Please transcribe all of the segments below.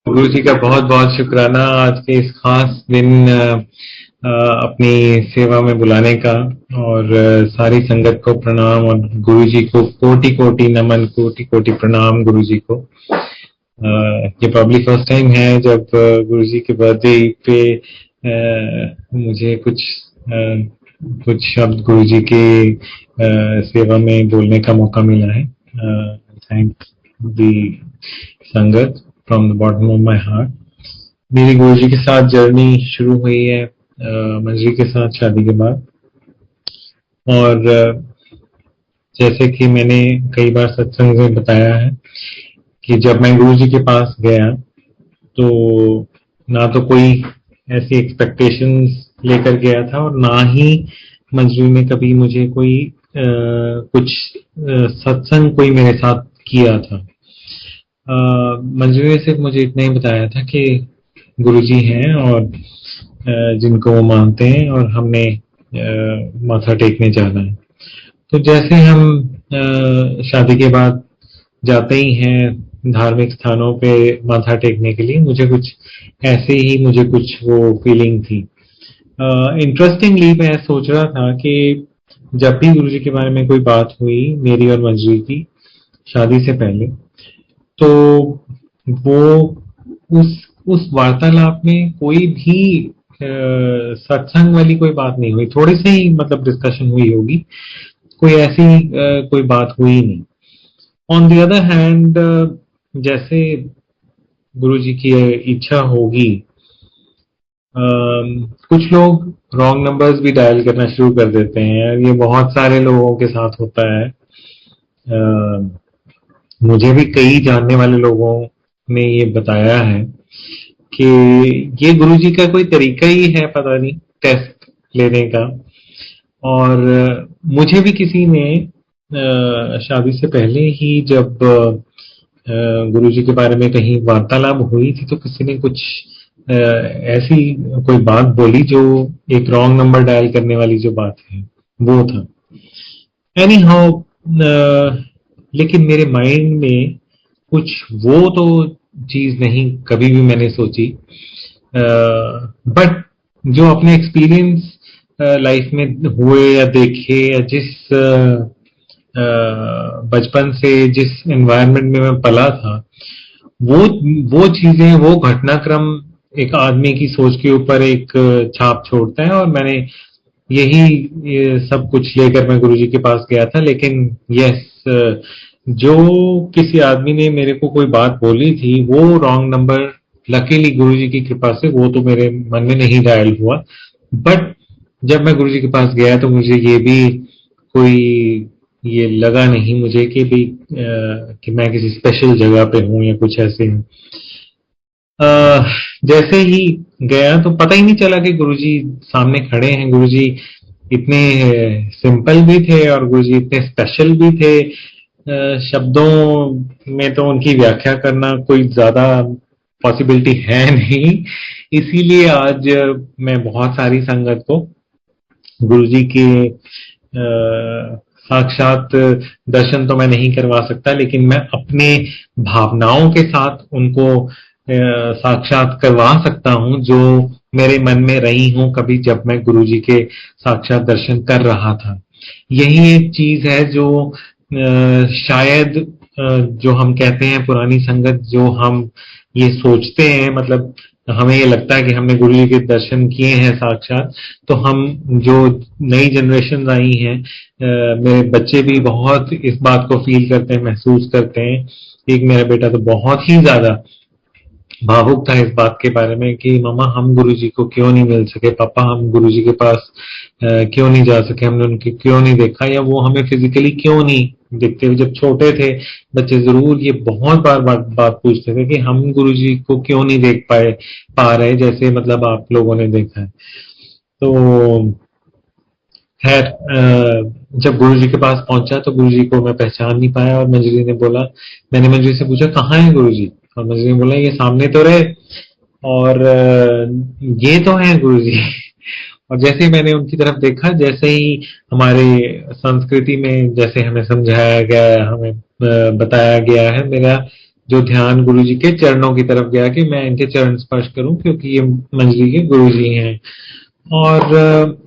गुरु जी का बहुत बहुत शुक्राना आज के इस खास दिन अपनी सेवा में बुलाने का। और सारी संगत को प्रणाम और गुरु जी को कोटि कोटि नमन, कोटि कोटि प्रणाम गुरु जी को। ये प्रॉब्ली फर्स्ट टाइम है जब गुरु जी के बर्थडे पे मुझे कुछ शब्द गुरु जी के सेवा में बोलने का मौका मिला है। थैंक दी संगत from the bottom of my heart. मेरी गुरु जी के साथ जर्नी शुरू हुई है मंजरी के साथ शादी के बाद। और जैसे कि मैंने कई बार सत्संग में बताया है कि जब मैं गुरु जी के पास गया तो ना तो कोई ऐसी एक्सपेक्टेशंस लेकर गया था और ना ही मंजरी ने कभी मुझे कोई कुछ सत्संग कोई मेरे साथ किया था। मंजरी ने सिर्फ मुझे इतना ही बताया था कि गुरुजी हैं और जिनको वो मानते हैं और हमने माथा टेकने जाना है। तो जैसे हम शादी के बाद जाते ही हैं धार्मिक स्थानों पे माथा टेकने के लिए, मुझे कुछ वो फीलिंग थी। इंटरेस्टिंगली मैं सोच रहा था कि जब भी गुरुजी के बारे में कोई बात हुई मेरी और मंजरी की शादी से पहले, तो वो उस वार्तालाप में कोई भी सत्संग वाली कोई बात नहीं हुई। थोड़ी सी ही मतलब डिस्कशन हुई होगी, कोई ऐसी कोई बात हुई नहीं। ऑन द अदर हैंड जैसे गुरुजी की इच्छा होगी, कुछ लोग रॉन्ग नंबर्स भी डायल करना शुरू कर देते हैं। ये बहुत सारे लोगों के साथ होता है। मुझे भी कई जानने वाले लोगों ने ये बताया है कि ये गुरुजी का कोई तरीका ही है, पता नहीं, टेस्ट लेने का। और मुझे भी किसी ने शादी से पहले ही जब गुरुजी के बारे में कहीं वार्तालाप हुई थी तो किसी ने कुछ ऐसी कोई बात बोली जो एक रॉन्ग नंबर डायल करने वाली जो बात है वो था। एनी हाउ, लेकिन मेरे माइंड में कुछ वो तो चीज नहीं कभी भी मैंने सोची। बट जो अपने एक्सपीरियंस लाइफ में हुए या देखे या जिस बचपन से जिस एनवायरनमेंट में मैं पला था, वो चीजें, वो घटनाक्रम एक आदमी की सोच के ऊपर एक छाप छोड़ता है। और मैंने ये सब कुछ लेकर मैं गुरुजी के पास गया था। लेकिन यस, जो किसी आदमी ने मेरे को कोई बात बोली थी वो रॉन्ग नंबर लकीली गुरुजी की कृपा से वो तो मेरे मन में नहीं डायल हुआ। बट जब मैं गुरुजी के पास गया तो मुझे ये भी कोई ये लगा नहीं मुझे कि मैं किसी स्पेशल जगह पे हूं या कुछ ऐसे हूं। जैसे ही गया तो पता ही नहीं चला कि गुरुजी सामने खड़े हैं। गुरुजी इतने सिंपल भी थे और गुरुजी इतने स्पेशल भी थे। शब्दों में तो उनकी व्याख्या करना कोई ज्यादा पॉसिबिलिटी है नहीं। इसीलिए आज मैं बहुत सारी संगत को गुरुजी के साक्षात दर्शन तो मैं नहीं करवा सकता, लेकिन मैं अपने भावनाओं के साथ उनको साक्षात करवा सकता हूं जो मेरे मन में रही हूं कभी जब मैं गुरुजी के साक्षात दर्शन कर रहा था। यही एक चीज है जो शायद जो हम कहते हैं पुरानी संगत, जो हम ये सोचते हैं, मतलब हमें ये लगता है कि हमने गुरु जी के दर्शन किए हैं साक्षात, तो हम जो नई जनरेशन आई हैं, मेरे बच्चे भी बहुत इस बात को फील करते हैं, महसूस करते हैं। एक मेरा बेटा तो बहुत ही ज्यादा भावुक था इस बात के बारे में कि मामा हम गुरुजी को क्यों नहीं मिल सके, पापा हम गुरुजी के पास क्यों नहीं जा सके, हमने उनके क्यों नहीं देखा, या वो हमें फिजिकली क्यों नहीं दिखते हुए। जब छोटे थे बच्चे जरूर ये बहुत बार बात पूछते थे कि हम गुरुजी को क्यों नहीं देख पा रहे जैसे मतलब आप लोगों ने देखा है। तो खैर, जब गुरुजी के पास पहुंचा तो गुरुजी को मैं पहचान नहीं पाया और मैंने मंजरी से पूछा कहाँ है गुरुजी, और मंजरी ने बोला ये सामने तो रहे और ये तो है गुरुजी। और जैसे ही मैंने उनकी तरफ देखा, जैसे ही हमारे संस्कृति में जैसे हमें समझाया गया है, हमें बताया गया है, मेरा जो ध्यान गुरुजी के चरणों की तरफ गया कि मैं इनके चरण स्पर्श करूं क्योंकि ये मंजरी के गुरुजी हैं। और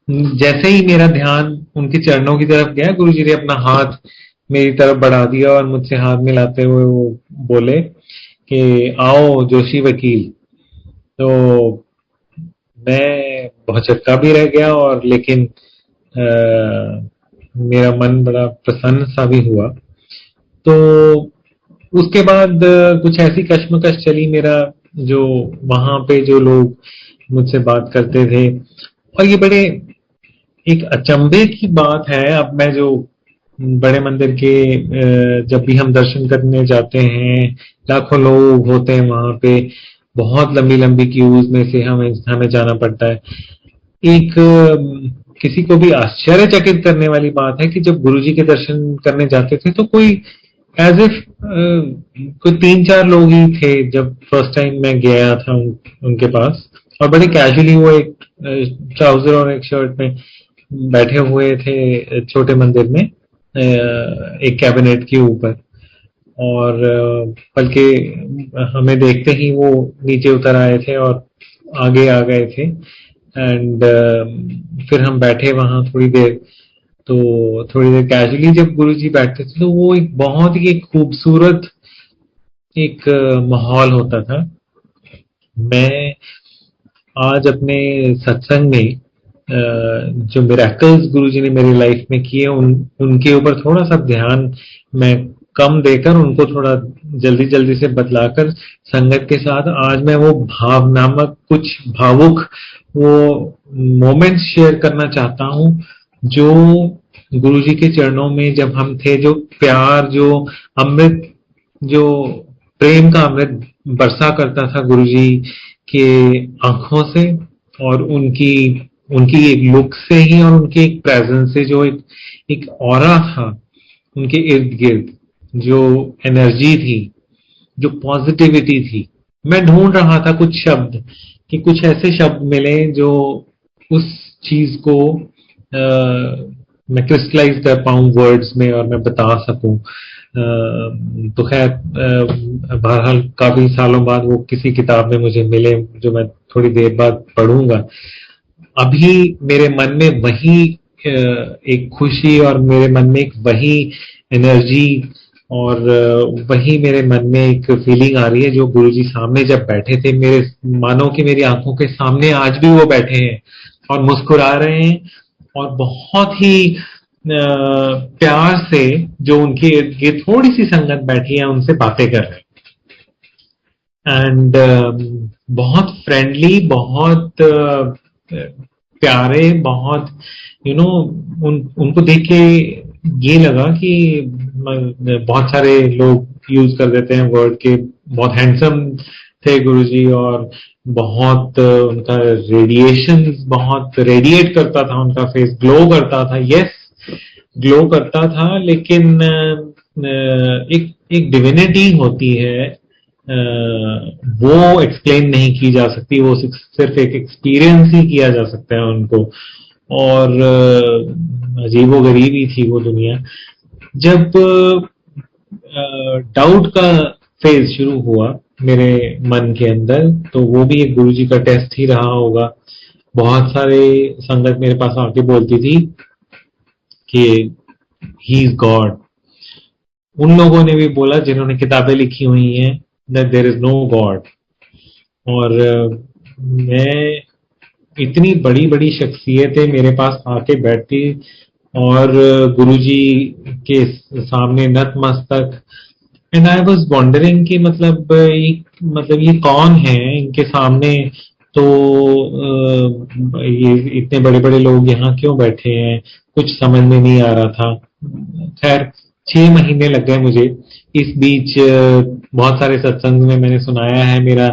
जैसे ही मेरा ध्यान उनके चरणों की तरफ गया, गुरुजी ने अपना हाथ मेरी तरफ बढ़ा दिया और मुझसे हाथ मिलाते हुए वो बोले कि आओ जोशी वकील। तो मैं बहुत चक्का भी रह गया, और लेकिन मेरा मन बड़ा प्रसन्न सा भी हुआ। तो उसके बाद कुछ ऐसी कश्मकश चली, मेरा जो वहां पे जो लोग मुझसे बात करते थे, और ये बड़े एक अचंभे की बात है। अब मैं जो बड़े मंदिर के जब भी हम दर्शन करने जाते हैं, लाखों लोग होते हैं वहां पे, बहुत लंबी लंबी क्यूज में से हमें जाना पड़ता है। एक किसी को भी आश्चर्यचकित करने वाली बात है कि जब गुरुजी के दर्शन करने जाते थे तो कोई एज इफ कोई 3-4 लोग ही थे जब फर्स्ट टाइम मैं गया था उनके पास, और बड़े कैजुअली वो एक ट्राउजर और एक शर्ट में बैठे हुए थे छोटे मंदिर में एक कैबिनेट के ऊपर। और बल्कि हमें देखते ही वो नीचे उतर आए थे और आगे आ गए थे। एंड फिर हम बैठे वहां थोड़ी देर। तो थोड़ी देर कैजुअली जब गुरुजी बैठते थे तो वो एक बहुत ही एक खूबसूरत एक माहौल होता था। मैं आज अपने सत्संग में जो मिरेकल्स गुरुजी ने मेरी लाइफ में किए उनके ऊपर थोड़ा सा ध्यान मैं कम देकर, उनको थोड़ा जल्दी जल्दी से बतलाकर संगत के साथ आज मैं वो भावनात्मक कुछ भावुक वो मोमेंट्स शेयर करना चाहता हूं, जो गुरुजी के चरणों में जब हम थे, जो प्यार, जो अमृत, जो प्रेम का अमृत बरसा करता था गुरुजी के आंखों से, और उनकी एक लुक से ही और उनकी एक प्रेजेंस से, जो एक ऑरा था उनके इर्द गिर्द, जो एनर्जी थी, जो पॉजिटिविटी थी। मैं ढूंढ रहा था कुछ शब्द, कि कुछ ऐसे शब्द मिले जो उस चीज को मैं क्रिस्टलाइज कर पाऊं वर्ड्स में और मैं बता सकूं। तो खैर बहरहाल काफी सालों बाद वो किसी किताब में मुझे मिले, जो मैं थोड़ी देर बाद पढ़ूंगा। अभी मेरे मन में वही एक खुशी और मेरे मन में एक वही एनर्जी और वही मेरे मन में एक फीलिंग आ रही है जो गुरुजी सामने जब बैठे थे, मेरे मानो कि मेरी आंखों के सामने आज भी वो बैठे हैं और मुस्कुरा रहे हैं, और बहुत ही प्यार से जो उनकी इर्द गिर्द थोड़ी सी संगत बैठी है उनसे बातें कर रहे हैं। एंड बहुत फ्रेंडली, बहुत प्यारे, बहुत उनको देख के ये लगा कि बहुत सारे लोग यूज कर देते हैं वर्ड के, बहुत हैंडसम थे गुरुजी, और बहुत उनका रेडिएशन बहुत रेडिएट करता था, उनका फेस ग्लो करता था। यस, ग्लो करता था, लेकिन एक डिविनिटी होती है, वो एक्सप्लेन नहीं की जा सकती, वो सिर्फ एक एक्सपीरियंस ही किया जा सकता है उनको। और अजीबो गरीबी थी वो दुनिया। जब डाउट का फेज शुरू हुआ मेरे मन के अंदर, तो वो भी एक गुरुजी का टेस्ट ही रहा होगा। बहुत सारे संगत मेरे पास आके बोलती थी कि ही इज गॉड। उन लोगों ने भी बोला जिन्होंने किताबें लिखी हुई हैं that there is no God। और मैं इतनी बड़ी बड़ी शख्सियतें मेरे पास आके बैठती और गुरुजी के सामने नतमस्तक, एंड आई वाज वंडरिंग कि मतलब ये कौन है इनके सामने। तो ये इतने बड़े बड़े लोग यहाँ क्यों बैठे हैं, कुछ समझ में नहीं आ रहा था। खैर 6 महीने लग गए मुझे। इस बीच बहुत सारे सत्संग में मैंने सुनाया है मेरा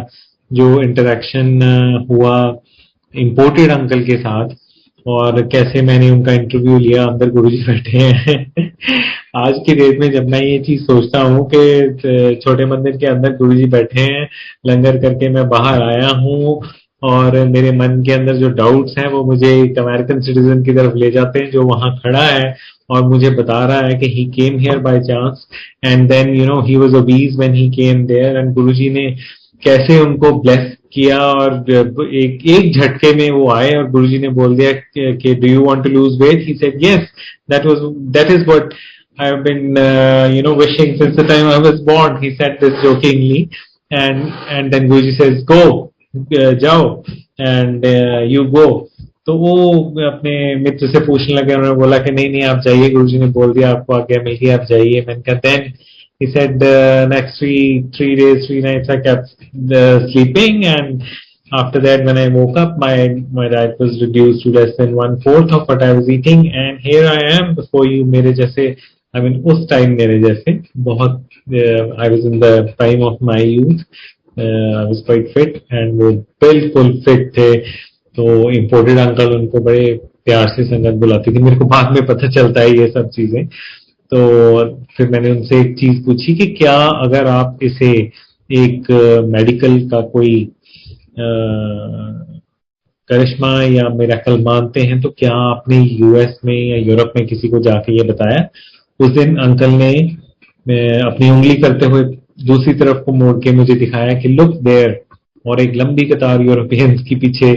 जो इंटरेक्शन हुआ इम्पोर्टेड अंकल के साथ, और कैसे मैंने उनका इंटरव्यू लिया, अंदर गुरुजी बैठे हैं। आज की डेट में जब मैं ये चीज सोचता हूँ कि छोटे मंदिर के अंदर गुरुजी बैठे हैं, लंगर करके मैं बाहर आया हूँ और मेरे मन के अंदर जो डाउट्स हैं वो मुझे एक अमेरिकन सिटीजन की तरफ ले जाते हैं जो वहां खड़ा है और मुझे बता रहा है कि he came here by chance and then you know he was obese when he came there and Guruji ने कैसे उनको ब्लेस किया और एक एक झटके में वो आए और गुरुजी ने बोल दिया कि do you want to lose weight he said yes that is what I have been wishing since the time I was born. He said this jokingly and then Guruji says go जाओ and you go. तो वो अपने मित्र से पूछने लगे. उन्होंने बोला कि नहीं नहीं आप जाइए, गुरुजी ने बोल दिया आपको आज्ञा मिल गई आप जाइए. मैंने कहा then he said next three days 3 nights I kept sleeping and after that when I woke up my diet was reduced to less than 1/4 of what I was eating and here I am before you. मेरे जैसे I mean उस time मेरे जैसे बहुत I was in the prime of my youth. I was quite fit and वो बिल्कुल fit थे. तो इम्पोर्टेड अंकल उनको बड़े प्यार से संगत बुलाती थी. मेरे को बाद में पता चलता है ये सब चीजें. तो फिर मैंने उनसे एक चीज पूछी कि क्या अगर आप इसे एक मेडिकल का कोई करिश्मा या मिरेकल मानते हैं तो क्या आपने यूएस में या यूरोप में किसी को जाके ये बताया. उस दिन अंकल ने अपनी उंगली करते हुए दूसरी तरफ को मोड़ के मुझे दिखाया कि लुक देयर. और एक लंबी कतार यूरोपियंस की पीछे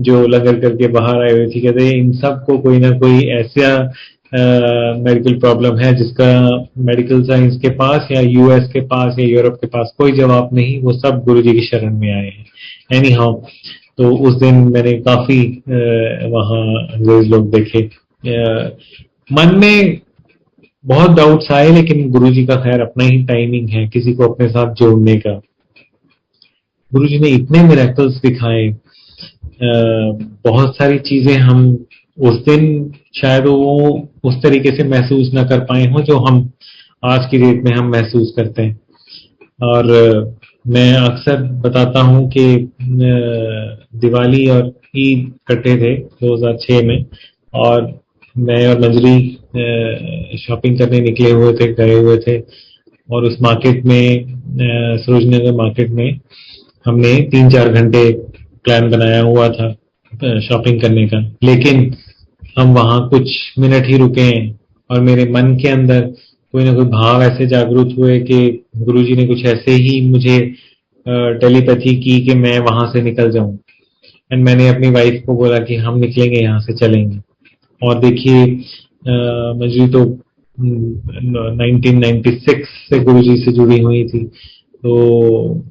जो लंगर करके बाहर आए हुए थे. कहते इन सबको कोई ना कोई ऐसा मेडिकल प्रॉब्लम है जिसका मेडिकल साइंस के पास या यूएस के पास या यूरोप के पास कोई जवाब नहीं. वो सब गुरुजी की शरण में आए हैं. एनी हाउ तो उस दिन मैंने काफी वहां अंग्रेज लोग देखे. मन में बहुत डाउट्स आए लेकिन गुरुजी का खैर अपना ही टाइमिंग है किसी को अपने साथ जोड़ने का. गुरुजी ने इतने मिरेकल्स दिखाए. बहुत सारी चीजें हम उस दिन शायद वो उस तरीके से महसूस ना कर पाए हों जो हम आज की डेट में हम महसूस करते हैं. और मैं अक्सर बताता हूं कि दिवाली और ईद इकट्ठे थे 2006 में और मैं और मंजरी शॉपिंग करने निकले हुए थे, गए हुए थे. और उस मार्केट में सरोजनगर मार्केट में हमने 3-4 घंटे प्लान बनाया हुआ था शॉपिंग करने का. लेकिन हम वहां कुछ मिनट ही रुके और मेरे मन के अंदर कोई ना कोई भाव ऐसे जागृत हुए कि गुरुजी ने कुछ ऐसे ही मुझे टेलीपैथी की कि मैं वहां से निकल जाऊं. एंड मैंने अपनी वाइफ को बोला कि हम निकलेंगे, यहाँ से चलेंगे. और देखिए मंजरी तो 1996 से गुरुजी से जुड़ी हुई थी. तो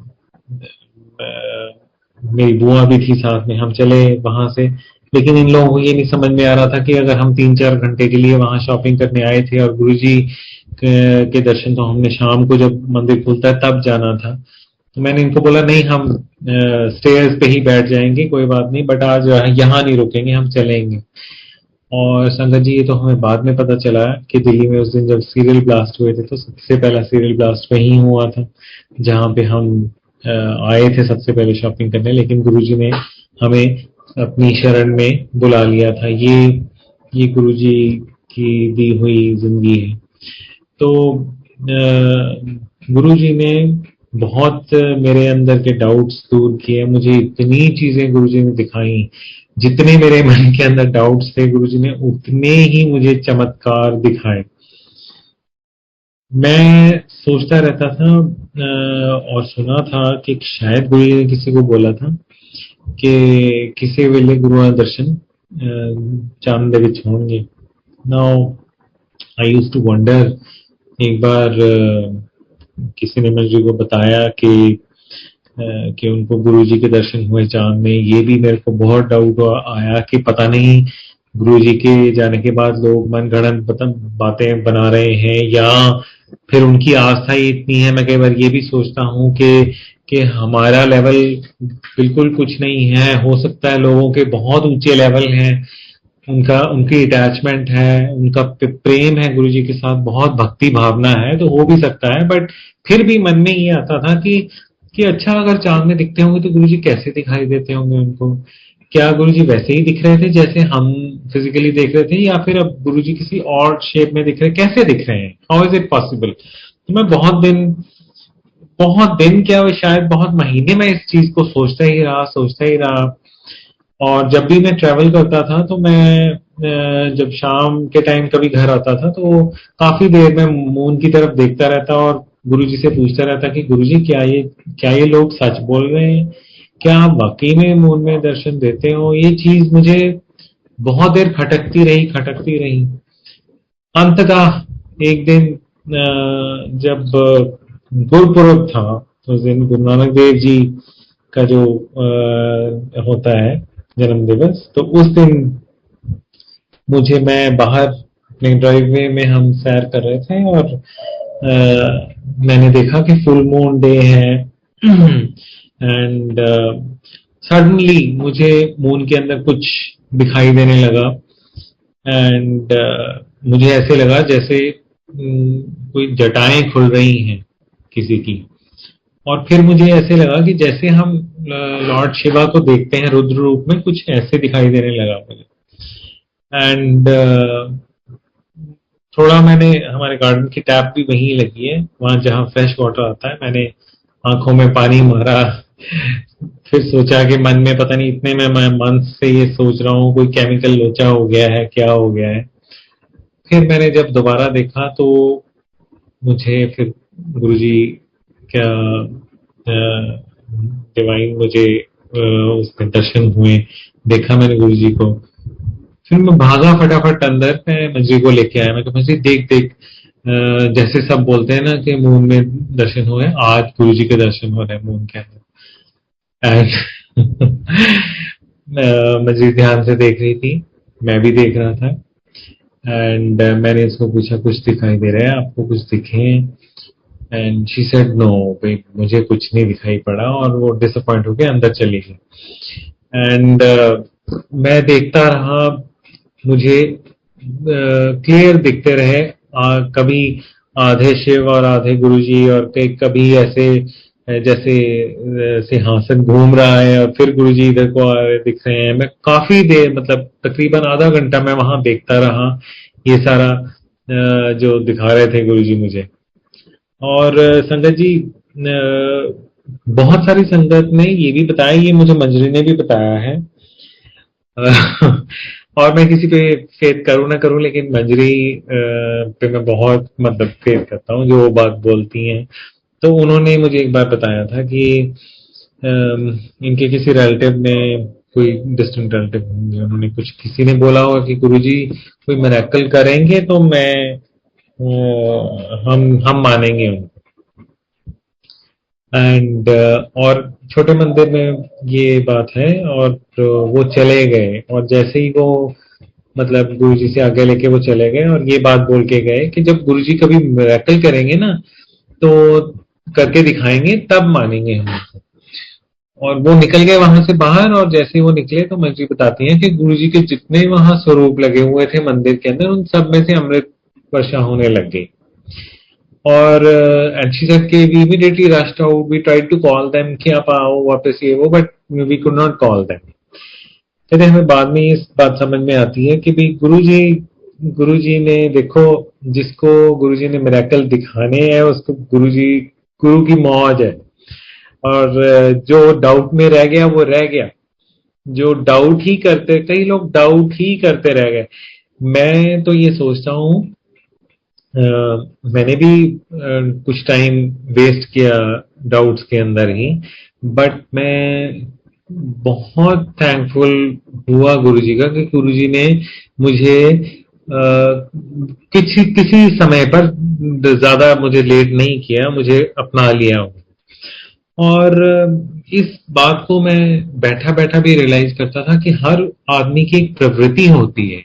मेरी बुआ भी थी साथ में. हम चले वहां से. लेकिन इन लोगों को ये नहीं समझ में आ रहा था कि अगर हम 3-4 घंटे के लिए वहां शॉपिंग करने आए थे और गुरुजी के दर्शन तो हमने शाम को जब मंदिर खुलता है तब जाना था. तो मैंने इनको बोला नहीं हम स्टेयर्स पे ही बैठ जाएंगे, कोई बात नहीं, बट आज यहाँ नहीं रुकेंगे, हम चलेंगे. और संगत जी ये तो हमें बाद में पता चला कि दिल्ली में उस दिन जब सीरियल ब्लास्ट हुए थे तो सबसे पहला सीरियल ब्लास्ट वहीं हुआ था जहाँ पे हम आए थे सबसे पहले शॉपिंग करने. लेकिन गुरुजी ने हमें अपनी शरण में बुला लिया था. ये गुरुजी की दी हुई जिंदगी है. तो गुरुजी ने बहुत मेरे अंदर के डाउट्स दूर किए. मुझे इतनी चीजें गुरुजी ने दिखाई. जितने मेरे मन के अंदर डाउट्स थे गुरुजी ने उतने ही मुझे चमत्कार दिखाए. मैं सोचता रहता था और सुना था कि शायद गुरुजी ने किसी को बोला था कि किसी वेले गुरुआ दर्शन चांद दे विच होंगे. Now I used to wonder. एक बार किसी ने मुझे को बताया कि उनको गुरुजी के दर्शन हुए चांद में. ये भी मेरे को बहुत डाउट आया कि पता नहीं गुरुजी के जाने के बाद लोग मनगढ़ंत बातें बना रहे हैं या फिर उनकी आस्था ही इतनी है. मैं कई बार ये भी सोचता हूँ कि हमारा लेवल बिल्कुल कुछ नहीं है. हो सकता है लोगों के बहुत ऊंचे लेवल हैं, उनकी अटैचमेंट है, उनका प्रेम है गुरुजी के साथ, बहुत भक्ति भावना है, तो हो भी सकता है. बट फिर भी मन में ये आता था कि अच्छा अगर चांद में दिखते होंगे तो गुरुजी कैसे दिखाई देते होंगे उनको. क्या गुरुजी वैसे ही दिख रहे थे जैसे हम फिजिकली देख रहे थे या फिर अब गुरुजी किसी और शेप में दिख रहे, कैसे दिख रहे हैं, हाउ इज इट पॉसिबल. तो मैं बहुत दिन बहुत दिन क्या, वो शायद बहुत महीने में इस चीज को सोचता ही रहा। और जब भी मैं ट्रेवल करता था तो मैं जब शाम के टाइम कभी घर आता था तो काफी देर में मून की तरफ देखता रहता और गुरुजी से पूछता रहता कि गुरुजी क्या ये लोग सच बोल रहे हैं? क्या आप वाकई में मून में दर्शन देते हो? ये चीज मुझे बहुत देर खटकती रही। अंततः एक दिन जब गुरपुरब था, उस दिन गुरु नानक देव जी का जो होता है जन्म दिवस, तो उस दिन मैं बाहर अपने ड्राइववे में हम सैर कर रहे थे और मैंने देखा कि फुल मून डे है। एंड सडनली मुझे मून के अंदर कुछ दिखाई देने लगा। एंड मुझे ऐसे लगा जैसे कोई जटाएं खुल रही हैं किसी की। और फिर मुझे ऐसे लगा कि जैसे हम लॉर्ड शिवा को देखते हैं रुद्र रूप में, कुछ ऐसे दिखाई देने लगा मुझे। एंड थोड़ा मैंने, हमारे गार्डन की टैप भी वहीं लगी है, वहां जहां फ्रेश वाटर आता है, मैंने आंखों में पानी मारा। फिर सोचा कि मन में पता नहीं, इतने में मैं मन से ये सोच रहा हूँ कोई केमिकल लोचा हो गया है, क्या हो गया है। फिर मैंने जब दोबारा देखा तो मुझे फिर गुरुजी क्या डिवाइन मुझे उसमें दर्शन हुए, देखा मैंने गुरुजी को। फिर मैं भागा फटाफट अंदर, मैं मंजी को लेके आया। मैं कहा मंजी देख देख, जैसे सब बोलते हैं ना कि मून में दर्शन हुए, आज गुरुजी के दर्शन हो रहे हैं मून के अंदर। एंड मंजी ध्यान से देख रही थी, मैं भी देख रहा था। एंड मैंने इसको पूछा कुछ दिखाई दे रहा है आपको, कुछ दिखे? एंड शी सेड नो भाई, मुझे कुछ नहीं दिखाई पड़ा। और वो डिसअपॉइंट होके अंदर चली गई। एंड मैं देखता रहा, मुझे क्लियर दिखते रहे। कभी आधे शिव और आधे गुरुजी, और कभी ऐसे जैसे सिंहासन घूम रहा है और फिर गुरुजी इधर को आ रहे दिख रहे हैं। मैं काफी देर, मतलब तकरीबन आधा घंटा मैं वहां देखता रहा ये सारा जो दिखा रहे थे गुरुजी मुझे। और संगत जी, बहुत सारी संगत ने ये भी बताया, ये मुझे मंजरी ने भी बताया है। और मैं किसी पे फेथ करूं ना करूं, लेकिन मंजरी पे मैं बहुत मतलब फेथ करता हूँ, जो वो बात बोलती हैं। तो उन्होंने मुझे एक बार बताया था कि इनके किसी रिलेटिव ने, कोई डिस्टेंट रिलेटिव होंगे, उन्होंने कुछ, किसी ने बोला होगा कि गुरुजी कोई मिरेकल करेंगे तो हम मानेंगे उनको। एंड और छोटे मंदिर में ये बात है। और वो चले गए, और जैसे ही वो मतलब गुरुजी से आगे लेके वो चले गए और ये बात बोल के गए कि जब गुरुजी कभी मिरेकल करेंगे ना तो करके दिखाएंगे, तब मानेंगे हम उनको। और वो निकल गए वहां से बाहर, और जैसे ही वो निकले तो मंजी बताती हैं कि गुरुजी के जितने वहां स्वरूप लगे हुए थे मंदिर के अंदर, उन सब में से अमृत वर्षा होने लग गई। और and she said कि we immediately rushed out, we tried to call them कि आप आओ वापस ये वो, but we could not call them। कहते हमें बाद में इस बात समझ में आती है कि भाई गुरुजी ने देखो, जिसको गुरुजी ने मिरेकल दिखाने हैं उसको गुरु की मौज है। और जो डाउट में रह गया वो रह गया। जो डाउट ही करते, कई लोग डाउट ही करते रह गए। मैं तो ये सोचता हूँ, मैंने भी कुछ टाइम वेस्ट किया डाउट्स के अंदर ही, बट मैं बहुत थैंकफुल हुआ गुरुजी का कि गुरुजी ने मुझे किसी किसी समय पर, ज्यादा मुझे लेट नहीं किया, मुझे अपना लिया। और इस बात को मैं बैठा बैठा भी रियलाइज करता था कि हर आदमी की एक प्रवृत्ति होती है।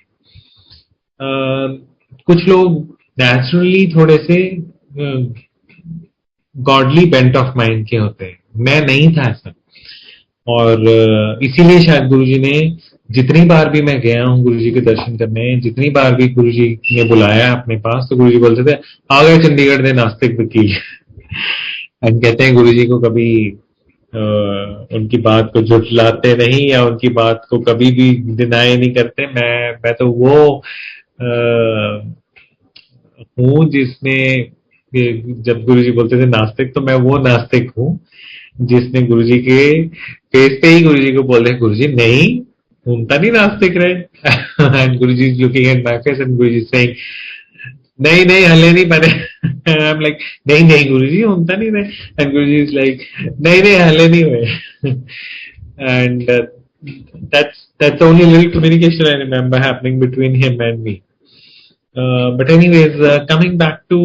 कुछ लोग नेचुरली थोड़े से गॉडली बेंट ऑफ माइंड के होते हैं, मैं नहीं था ऐसा। और इसीलिए शायद गुरुजी ने, जितनी बार भी मैं गया हूँ गुरुजी के दर्शन करने, जितनी बार भी गुरुजी ने बुलाया अपने पास, तो गुरुजी बोलते थे आ गए चंडीगढ़ के नास्तिक वकील। हम कहते हैं गुरुजी को कभी उनकी बात को झुठलाते नहीं, या उनकी बात को कभी भी डिनाई नहीं करते। मैं तो वो हूँ जिसने जब गुरुजी बोलते थे नास्तिक, तो मैं वो नास्तिक हूँ जिसने गुरुजी के फेस पे ही गुरुजी को बोल रहे, गुरुजी नहीं, उनका नहीं नास्तिक रहे। And Guruji is looking at my face and Guruji saying नहीं नहीं हले नहीं बने। आई एम लाइक नहीं नहीं गुरुजी उनका नहीं रहे, एंड गुरुजी इज लाइक नहीं नहीं हले नहीं हुए। And that's only little communication I remember happening between him and me. But anyways, coming back to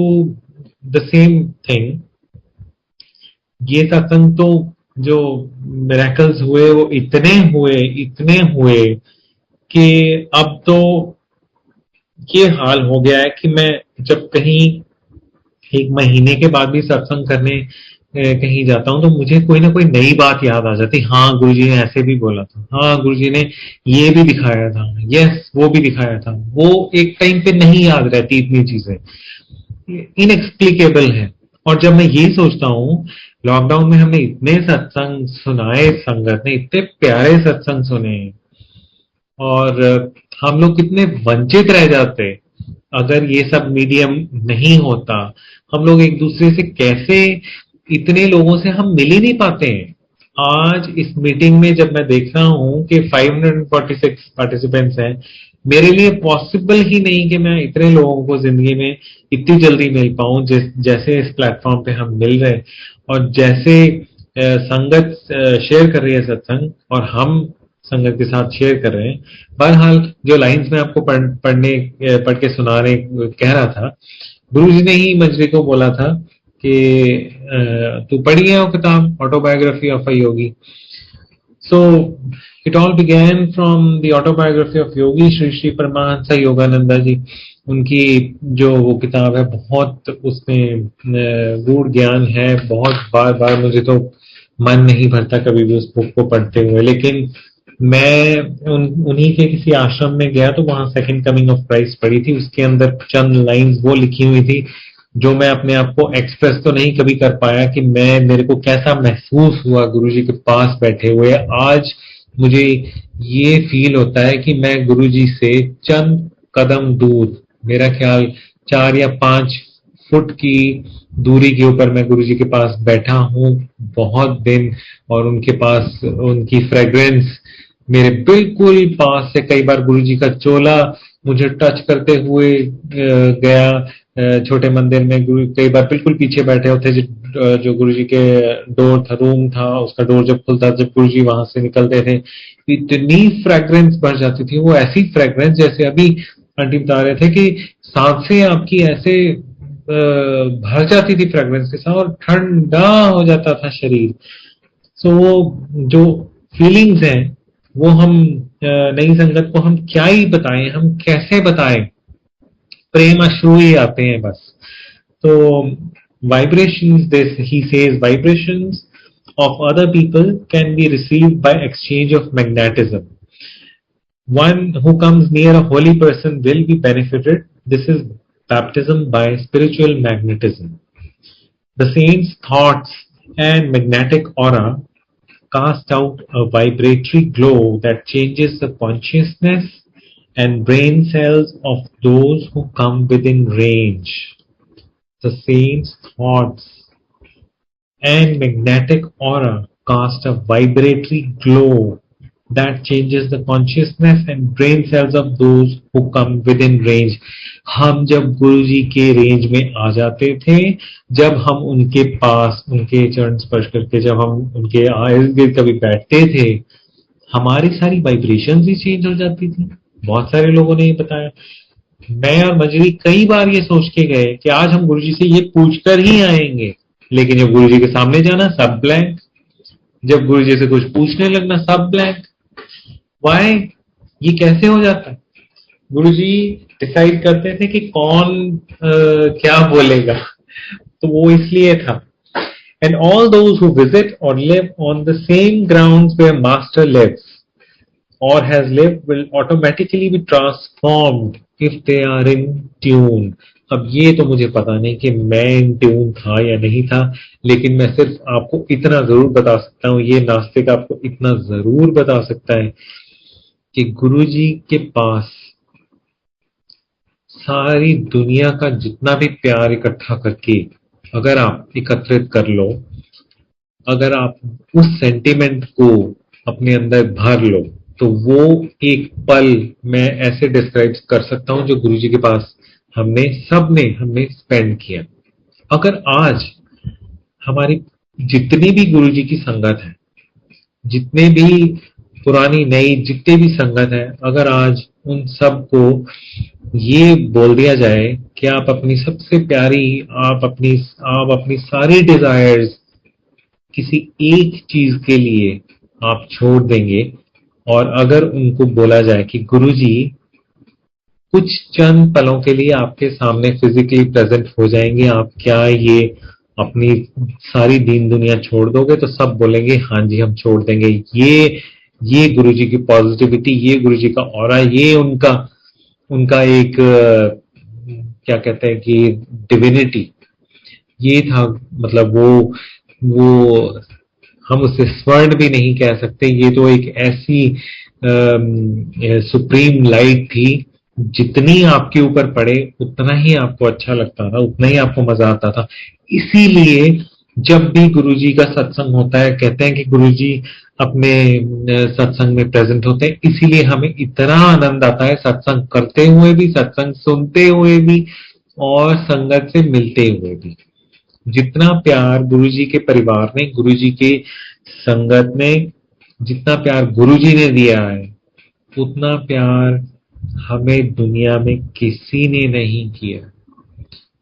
the same thing, ये सत्संग तो जो मिरेकल्स हुए वो इतने हुए कि अब तो ये हाल हो गया है कि मैं जब कहीं एक महीने के बाद भी सत्संग करने कहीं जाता हूं तो मुझे कोई ना कोई नई बात याद आ जाती। हाँ गुरुजी ने ऐसे भी बोला था, हाँ गुरुजी ने ये भी दिखाया था, यस वो भी दिखाया था। वो एक टाइम पे नहीं याद रहती इतनी चीजें, इनएक्सप्लिकेबल है। और जब मैं ये सोचता हूँ लॉकडाउन में हमने इतने सत्संग सुनाए, संगत ने इतने प्यारे सत्संग सुने, और हम लोग कितने वंचित रह जाते अगर ये सब मीडियम नहीं होता। हम लोग एक दूसरे से कैसे, इतने लोगों से हम मिल ही नहीं पाते हैं। आज इस मीटिंग में जब मैं देख रहा हूं कि 546 पार्टिसिपेंट्स हैं, मेरे लिए पॉसिबल ही नहीं कि मैं इतने लोगों को जिंदगी में इतनी जल्दी मिल पाऊं जैसे इस प्लेटफॉर्म पे हम मिल रहे हैं, और जैसे संगत शेयर कर रही है सत्संग और हम संगत के साथ शेयर कर रहे हैं। बहरहाल जो लाइंस में आपको पढ़ के सुनाने कह रहा था, गुरुजी ने ही मंजरी को बोला था कि तू पढ़ी है वो किताब autobiography of a Yogi. So it all began from the autobiography of Yogi Shri Shri Paramahansa Yogananda ji. उनकी जो वो किताब है बहुत उसमें गूढ़ ज्ञान है। बहुत बार बार मुझे तो मन नहीं भरता कभी भी उस बुक को पढ़ते हुए, लेकिन मैं उन्हीं के किसी आश्रम में गया तो वहां सेकंड कमिंग ऑफ क्राइस्ट पढ़ी थी। उसके अंदर चंद लाइंस वो लिखी हुई थी जो मैं अपने आप को एक्सप्रेस तो नहीं कभी कर पाया कि मेरे को कैसा महसूस हुआ गुरुजी के पास बैठे हुए। आज मुझे ये फील होता है कि मैं गुरुजी से चंद कदम दूर, मेरा ख्याल 4 या 5 फुट की दूरी के ऊपर मैं गुरुजी के पास बैठा हूं बहुत दिन, और उनके पास उनकी फ्रेग्रेंस मेरे बिल्कुल पास से, कई बार गुरुजी का चोला मुझे टच करते हुए गया। छोटे मंदिर में कई बार बिल्कुल पीछे बैठे होते, जो गुरुजी के डोर था, रूम था, उसका डोर जब खुलता, जब गुरुजी वहां से निकलते थे, इतनी फ्रेग्रेंस बढ़ जाती थी। वो ऐसी फ्रेग्रेंस जैसे अभी आंटी बता रहे थे कि सांसें आपकी ऐसे भर जाती थी फ्रेग्रेंस के साथ और ठंडा हो जाता था शरीर। सो वो जो फीलिंग्स हैं वो हम नई संगत को हम क्या ही बताएं, हम कैसे बताएं, प्रेम अश्रु ही आते हैं बस। तो vibrations, this he says, vibrations of other people can be received by exchange of magnetism. One who comes near a holy person will be benefited. This is baptism by spiritual magnetism. The saint's thoughts and magnetic aura cast out a vibratory glow that changes the consciousness and brain cells of those who come within range. The saint's thoughts and magnetic aura cast a vibratory glow that changes the consciousness and brain cells of those who come within range. हम जब गुरुजी के range में आ जाते थे, जब हम उनके पास उनके चरण स्पर्श करके जब हम उनके इर्द गिर्द कभी बैठते थे, हमारी सारी वाइब्रेशंस ही चेंज हो जाती थी। बहुत सारे लोगों ने ये बताया। मैं और मंजरी कई बार ये सोच के गए कि आज हम गुरुजी से ये पूछकर ही आएंगे, लेकिन जब गुरुजी के सामने जाना सब ब्लैंक, जब गुरुजी से कुछ पूछने लगना सब ब्लैंक। वाई? ये कैसे हो जाता है? गुरुजी डिसाइड करते थे कि कौन क्या बोलेगा, तो वो इसलिए था। And all those who visit or live on the same grounds where Master lives or has lived will automatically be transformed if they are in tune. अब ये तो मुझे पता नहीं कि मैं इन ट्यून था या नहीं था, लेकिन मैं सिर्फ आपको इतना जरूर बता सकता हूँ, ये नास्तिक आपको इतना जरूर बता सकता है कि गुरुजी के पास सारी दुनिया का जितना भी प्यार इकट्ठा करके अगर आप एकत्रित कर लो, अगर आप उस सेंटिमेंट को अपने अंदर भर लो, तो वो एक पल मैं ऐसे डिस्क्राइब कर सकता हूं जो गुरुजी के पास हमने स्पेंड किया। अगर आज हमारी जितनी भी गुरुजी की संगत है, जितने भी पुरानी नई जितने भी संगत है, अगर आज उन सब को ये बोल दिया जाए कि आप अपनी सबसे प्यारी, आप अपनी सारी डिजायर्स किसी एक चीज के लिए आप छोड़ देंगे, और अगर उनको बोला जाए कि गुरुजी कुछ चंद पलों के लिए आपके सामने फिजिकली प्रेजेंट हो जाएंगे, आप क्या ये अपनी सारी दीन दुनिया छोड़ दोगे? तो सब बोलेंगे हाँ जी हम छोड़ देंगे। ये गुरुजी की पॉजिटिविटी, ये गुरुजी का ऑरा, ये उनका उनका एक क्या कहते हैं कि डिविनिटी, ये था। मतलब वो हम उसे स्वर्ण भी नहीं कह सकते, ये तो एक ऐसी सुप्रीम लाइट थी, जितनी आपके ऊपर पड़े उतना ही आपको अच्छा लगता था, उतना ही आपको मजा आता था। इसीलिए जब भी गुरुजी का सत्संग होता है, कहते हैं कि गुरुजी अपने सत्संग में प्रेजेंट होते हैं, इसीलिए हमें इतना आनंद आता है सत्संग करते हुए भी, सत्संग सुनते हुए भी, और संगत से मिलते हुए भी। जितना प्यार गुरुजी के परिवार ने, गुरुजी के संगत ने, जितना प्यार गुरुजी ने दिया है, उतना प्यार हमें दुनिया में किसी ने नहीं किया,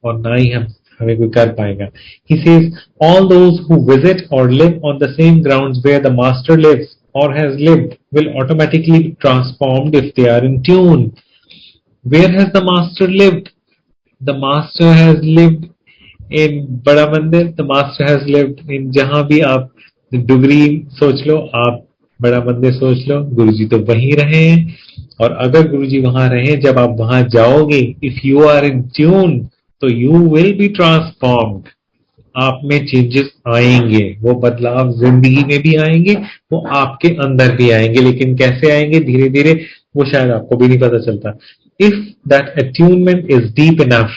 और ना ही हमें कोई कर पाएगा। He says, all those who visit or live on the same grounds where the master lives or has lived will automatically be transformed if they are in tune. Where has the master lived? The master has lived in बड़ा मंदिर, the master has lived in, जहां भी आप डुगरी सोच लो, आप बड़ा मंदिर सोच लो, गुरुजी तो वहीं रहे हैं। और अगर गुरुजी वहां रहे, जब आप वहां जाओगे, if you are in tune, तो यू विल बी ट्रांसफॉर्म्ड। आप में चेंजेस आएंगे, वो बदलाव जिंदगी में भी आएंगे, वो आपके अंदर भी आएंगे। लेकिन कैसे आएंगे? धीरे धीरे, वो शायद आपको भी नहीं पता चलता। If that attunement is deep enough,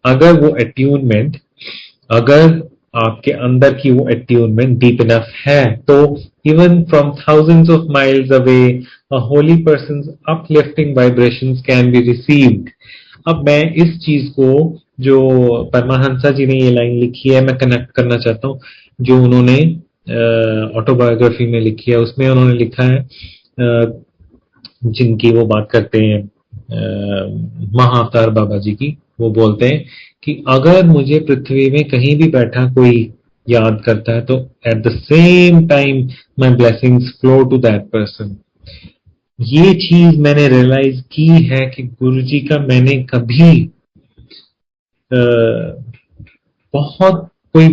अगर वो अट्यूनमेंट, अगर आपके अंदर की वो अट्यूनमेंट डीप इनफ है, तो even from thousands of miles away a Holi persons uplifting vibrations can be received. अब मैं इस चीज को, जो परमाहंसा जी ने ये लाइन लिखी है, मैं कनेक्ट करना चाहता हूँ, जो उन्होंने ऑटोबायोग्राफी में लिखी है। उसमें उन्होंने लिखा है, जिनकी वो बात करते हैं महाअवतार बाबा जी की, वो बोलते हैं कि अगर मुझे पृथ्वी में कहीं भी बैठा कोई याद करता है, तो at the same time my blessings flow to that person. ये चीज मैंने रियलाइज की है कि गुरुजी का मैंने कभी बहुत कोई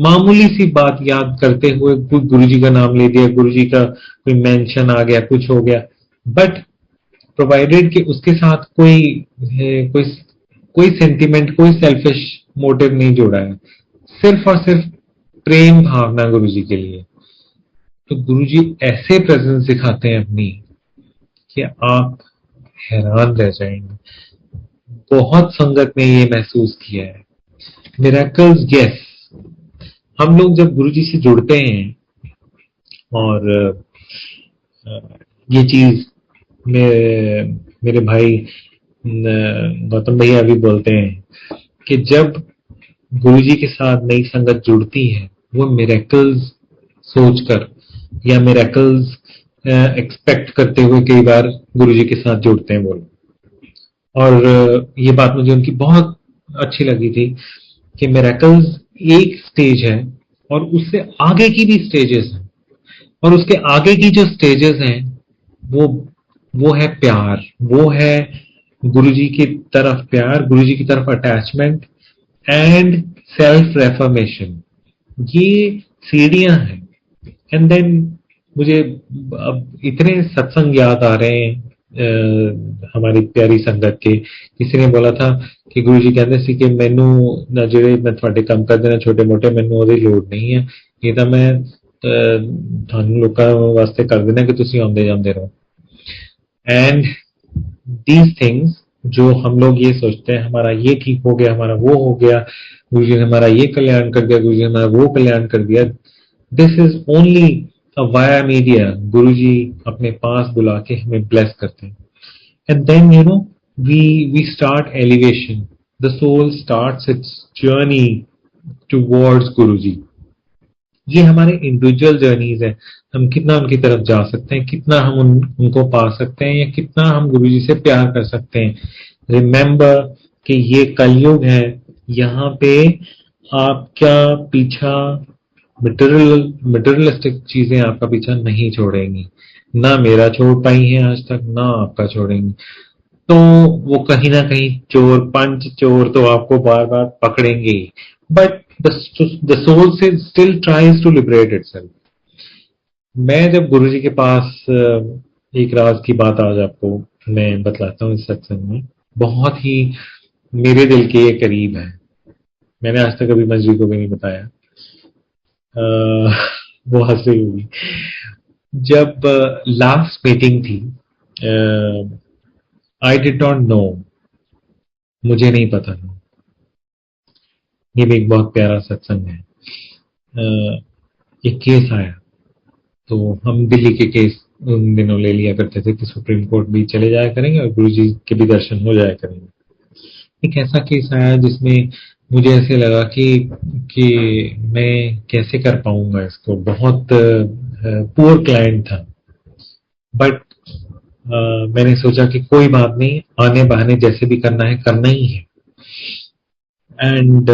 मामूली सी बात याद करते हुए कोई गुरुजी का नाम ले दिया, गुरुजी का कोई मेंशन आ गया, कुछ हो गया, बट प्रोवाइडेड कि उसके साथ कोई कोई सेंटिमेंट, कोई सेल्फिश मोटिव नहीं जुड़ा है, सिर्फ और सिर्फ प्रेम भावना गुरुजी के लिए, तो गुरुजी ऐसे प्रेजेंस दिखाते हैं अपनी कि आप हैरान रह जाएंगे। बहुत संगत ने ये महसूस किया है। मिरेकल्स, यस, हम लोग जब गुरुजी से जुड़ते हैं, और ये चीज मेरे भाई गौतम भैया भी बोलते हैं कि जब गुरुजी के साथ नई संगत जुड़ती है, वो मिरेकल्स सोचकर या मिरेकल्स एक्सपेक्ट करते हुए कई बार गुरुजी के साथ जुड़ते हैं वो लोग। और ये बात मुझे उनकी बहुत अच्छी लगी थी कि मिरेकल्स एक स्टेज है, और उससे आगे की भी स्टेजेस हैं, और उसके आगे की जो स्टेजेस हैं, वो है प्यार, वो है गुरुजी की तरफ प्यार, गुरुजी की तरफ अटैचमेंट एंड सेल्फ रेफर्मेशन। ये सीढ़ियां हैं। एंड देन मुझे अब इतने सत्संग याद आ रहे हैं हमारी प्यारी संगत के। किसी ने बोला था कि गुरुजी कहते सी कि मैनू ना ਜਿਹੜੇ मैं ਤੁਹਾਡੇ ਕੰਮ ਕਰਦੇ ਨੇ ਛੋਟੇ ਮੋਟੇ, ਮੈਨੂੰ ਉਹਦੀ ਲੋੜ ਨਹੀਂ ਹੈ, ਇਹ ਤਾਂ ਮੈਂ ਤੁਹਾਨੂੰ ਲੋਕਾਂ ਵਾਸਤੇ ਕਰ ਦੇਣਾ ਕਿ ਤੁਸੀਂ ਆਉਂਦੇ ਜਾਂਦੇ ਰਹੋ। And these things जो हम लोग ये सोचते हैं हमारा ये ठीक हो गया, हमारा वो हो गया, गुरु जी ने हमारा ये कल्याण कर दिया, गुरु जी ने हमारा वो कल्याण कर दिया, this is only a via media. गुरु जी अपने पास बुला के हमें ब्लेस करते हैं, and then we start elevation, the soul starts its journey towards गुरु जी। ये हमारे इंडिविजुअल जर्नीज है, हम कितना उनकी तरफ जा सकते हैं, कितना हम उनको पा सकते हैं, या कितना हम गुरु जी से प्यार कर सकते हैं। रिमेंबर कि ये कलयुग है, यहाँ पे आपका पीछा मटेरियलिस्टिक चीजें आपका पीछा नहीं छोड़ेंगी, ना मेरा छोड़ पाई है आज तक, ना आपका छोड़ेंगी। तो वो कहीं ना कहीं चोर, पंच चोर तो आपको बार बार पकड़ेंगे ही, बट द सोल से still tries to liberate itself. मैं जब गुरुजी के पास एक राज की बात आज आपको मैं बतलाता हूँ इस सत्संग में, बहुत ही मेरे दिल के ये करीब है, मैंने आज तक कभी मंजरी को भी नहीं बताया। वो हंस रही होगी। जब लास्ट मीटिंग थी, आई डिड नॉट नो, मुझे नहीं पता था, ये भी एक बहुत प्यारा सत्संग है। एक केस आया, तो हम दिल्ली के केस उन दिनों ले लिया करते थे कि सुप्रीम कोर्ट भी चले जाया करेंगे और गुरु जी के भी दर्शन हो जाया करेंगे। एक ऐसा केस आया जिसमें मुझे ऐसे लगा कि मैं कैसे कर पाऊंगा इसको, बहुत पुअर क्लाइंट था, बट मैंने सोचा कि कोई बात नहीं, आने बहाने जैसे भी करना है करना ही है। एंड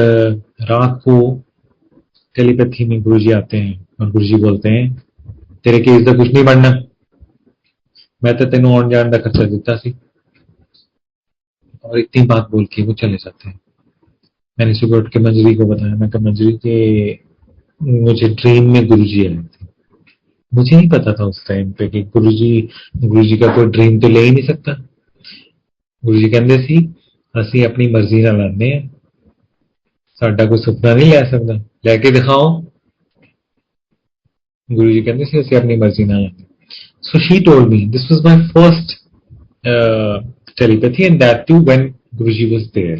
रात को टेलीपैथी में गुरुजी आते हैं और गुरुजी बोलते हैं तेरे केस का कुछ नहीं बनना, मैं तो तेनों आने जाने का खर्चा दिता सी, और इतनी बात बोल के वो चले जाते हैं। मैंने सुबह उठ के मंजरी को बताया, मैं कहा मंजरी के मुझे ड्रीम में गुरुजी आए थे। मुझे नहीं पता था उस टाइम पे कि गुरुजी का कोई ड्रीम तो ले ही नहीं सकता। गुरुजी कहते सी ਅਸੀਂ अपनी मर्जी ਨਾਲ लाने हैं, साडा कोई सुपना नहीं लै सकता, लैके दिखाओ। गुरुजी कहते सी ਅਸੀਂ अपनी मर्जी ਨਾਲ लाने। So she told me, this was my first telepathy, and that too when Guruji was there.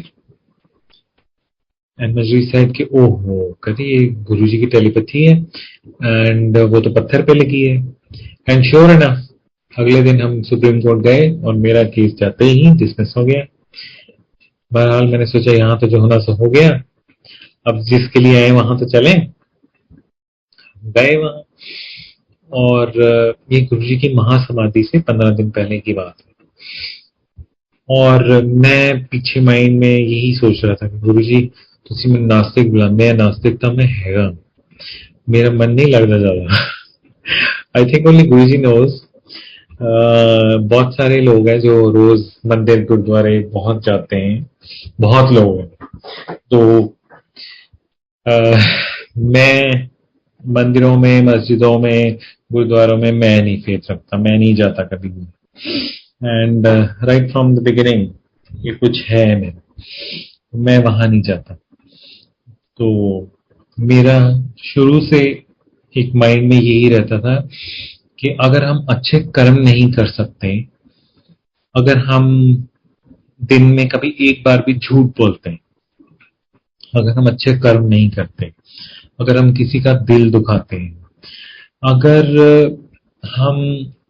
And Manjri said कि ओहो, कहती ये गुरुजी की टेलीपैथी है, एंड वो तो पत्थर पे लगी है। एंड श्योर एनफ अगले दिन हम सुप्रीम कोर्ट गए और मेरा केस जाते ही डिसमिस हो गया। बहरहाल मैंने सोचा यहाँ तो जो होना सो हो गया, अब जिसके लिए आए वहां तो चलें। गए वहां, और ये गुरुजी की महासमाधि से 15 दिन पहले की बात है। और मैं पीछे माइंड में यही सोच रहा था कि गुरुजी तुसी मैं नास्तिक बुलाते हैं, नास्तिकता में हैगा, मेरा मन नहीं लगता ज्यादा। I think only Guruji knows. बहुत सारे लोग हैं जो रोज मंदिर गुरुद्वारे बहुत जाते हैं, बहुत लोग हैं। तो मैं मंदिरों में, मस्जिदों में, गुरुद्वारों में मैं नहीं फेथ रखता, मैं नहीं जाता कभी भी। And right from the beginning ये कुछ है मैं वहां नहीं जाता। तो मेरा शुरू से एक माइंड में यही रहता था कि अगर हम अच्छे कर्म नहीं कर सकते, अगर हम दिन में कभी एक बार भी झूठ बोलते हैं, अगर हम अच्छे कर्म नहीं करते, अगर हम किसी का दिल दुखाते हैं, अगर हम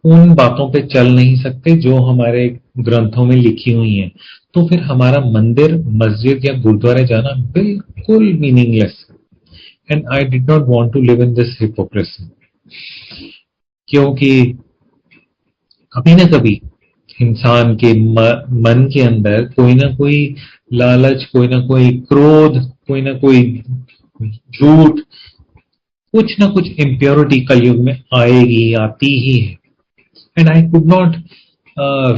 उन बातों पे चल नहीं सकते जो हमारे ग्रंथों में लिखी हुई हैं, तो फिर हमारा मंदिर, मस्जिद या गुरुद्वारे जाना बिल्कुल meaningless. And I did not want to live in this hypocrisy, क्योंकि कभी ना कभी इंसान के मन के अंदर कोई ना कोई लालच, कोई ना कोई क्रोध, कोई ना कोई झूठ, कुछ ना कुछ इम्प्योरिटी कलयुग में आएगी, आती ही है। And I could not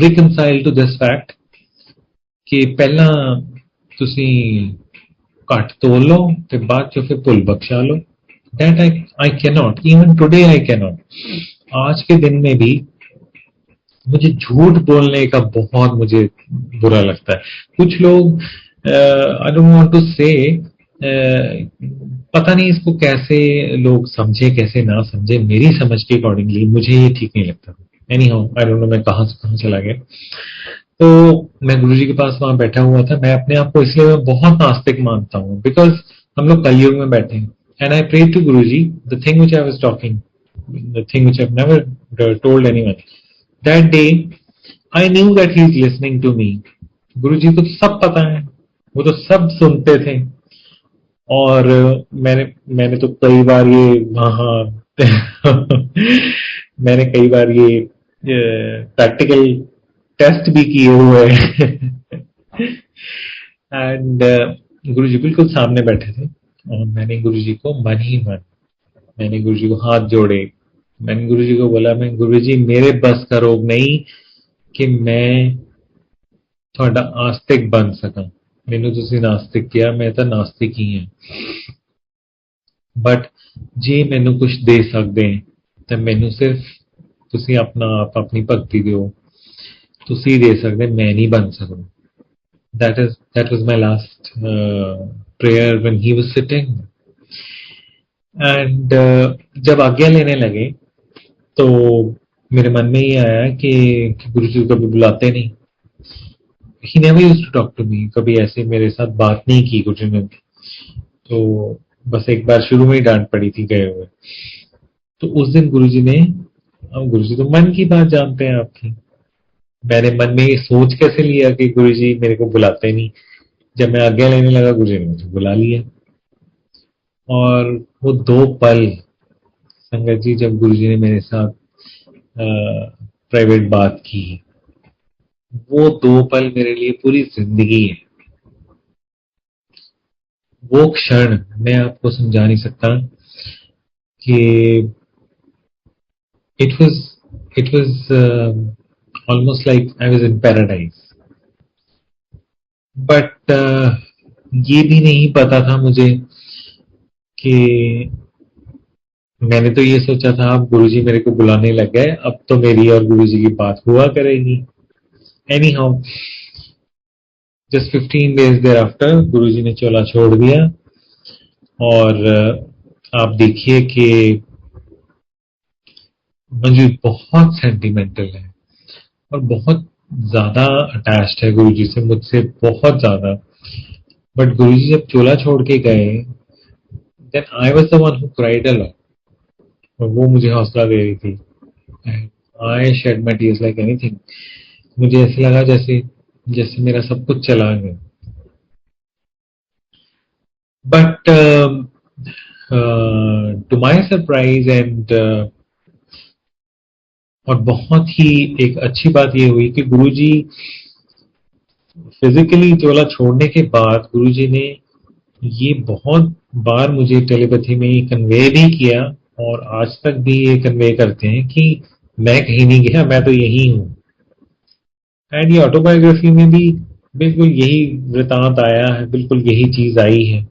reconcile to this fact कि पहला तुसी घट तोल लो ते बाद चो फिर भुल बख्शा लो। That I can not, even today I can not. आज के दिन में भी मुझे झूठ बोलने का बहुत मुझे बुरा लगता है। कुछ लोग आई डोंट वांट टू से, पता नहीं इसको कैसे लोग समझे कैसे ना समझे, मेरी समझ के अकॉर्डिंगली मुझे ये ठीक नहीं लगता। Any how I don't no मैं कहां से कहां चला गया। तो मैं गुरुजी के पास वहां बैठा हुआ था। मैं अपने आप को इसलिए मैं बहुत नास्तिक मानता हूँ, बिकॉज हम लोग कलयुग में बैठे हैं। And I pray to Guruji the thing which I was talking, the thing which I have never told anyone that day. I knew that he is listening to me. Guruji को तो सब पता है, वो तो सब सुनते थे। और मैंने मैंने तो कई बार ये, हाँ मैंने कई बार ये प्रैक्टिकल टेस्ट भी किए हुए हैं। एंड गुरुजी बिल्कुल सामने बैठे थे, और मैंने गुरुजी को मन ही मन, मैंने गुरुजी को हाथ जोड़े। मैंने गुरुजी को बोला, मैं गुरुजी मेरे बस का रोग नहीं कि मैं थोड़ा आस्तिक बन सका। मैंने तुसी नास्तिक किया, मैं तो नास्तिक ही है, बट जे मैनू कुछ दे सकते हैं तो मैनू सिर्फ तुसी अपना आप अपनी भक्ति दियो, तुसी दे सकते, मैं नहीं बन सकता। That was my last prayer when he was sitting. And जब आज्ञा लेने लगे तो मेरे मन में ये आया कि गुरुजी को कभी बुलाते नहीं। He never used to talk to me, कभी ऐसे मेरे साथ बात नहीं की गुरुजी ने। तो बस एक बार शुरू में ही डांट पड़ी थी गए हुए। तो उस दिन गुरुजी ने, अब गुरुजी तो मन की बात जानते हैं आपकी, मैंने मन में ये सोच कैसे लिया कि गुरुजी मेरे को बुलाते नहीं। जब मैं आज्ञा लेने लगा गुरुजी ने मुझे बुला लिया। और वो 2 पल संगत जी, जब गुरुजी ने मेरे साथ प्राइवेट बात की, वो 2 पल मेरे लिए पूरी जिंदगी है। वो क्षण मैं आपको समझा नहीं सकता कि it was almost like I was in paradise. But ये भी नहीं पता था मुझे कि, मैंने तो ये सोचा था अब गुरुजी मेरे को बुलाने लग गए, अब तो मेरी और गुरुजी की बात हुआ करेगी। Anyhow, just 15 days thereafter Guruji ने चोला छोड़ दिया। और आप देखिए कि मंजू बहुत सेंटिमेंटल है और बहुत ज्यादा अटैच्ड है गुरुजी से, मुझसे बहुत ज्यादा। बट गुरुजी जब चोला छोड़ के गए, then I was the one who cried a lot, और वो मुझे हौसला दे रही थी। I shed my tears like anything. मुझे ऐसे लगा जैसे जैसे मेरा सब कुछ चला गया। But to my surprise and और बहुत ही एक अच्छी बात ये हुई कि गुरुजी फिजिकली चोला छोड़ने के बाद गुरुजी ने ये बहुत बार मुझे टेलीपैथी में ये कन्वे भी किया, और आज तक भी ये कन्वे करते हैं कि मैं कहीं नहीं गया, मैं तो यही हूं। एंड ये ऑटोबायोग्राफी में भी बिल्कुल यही वृतांत आया है, बिल्कुल यही चीज आई है।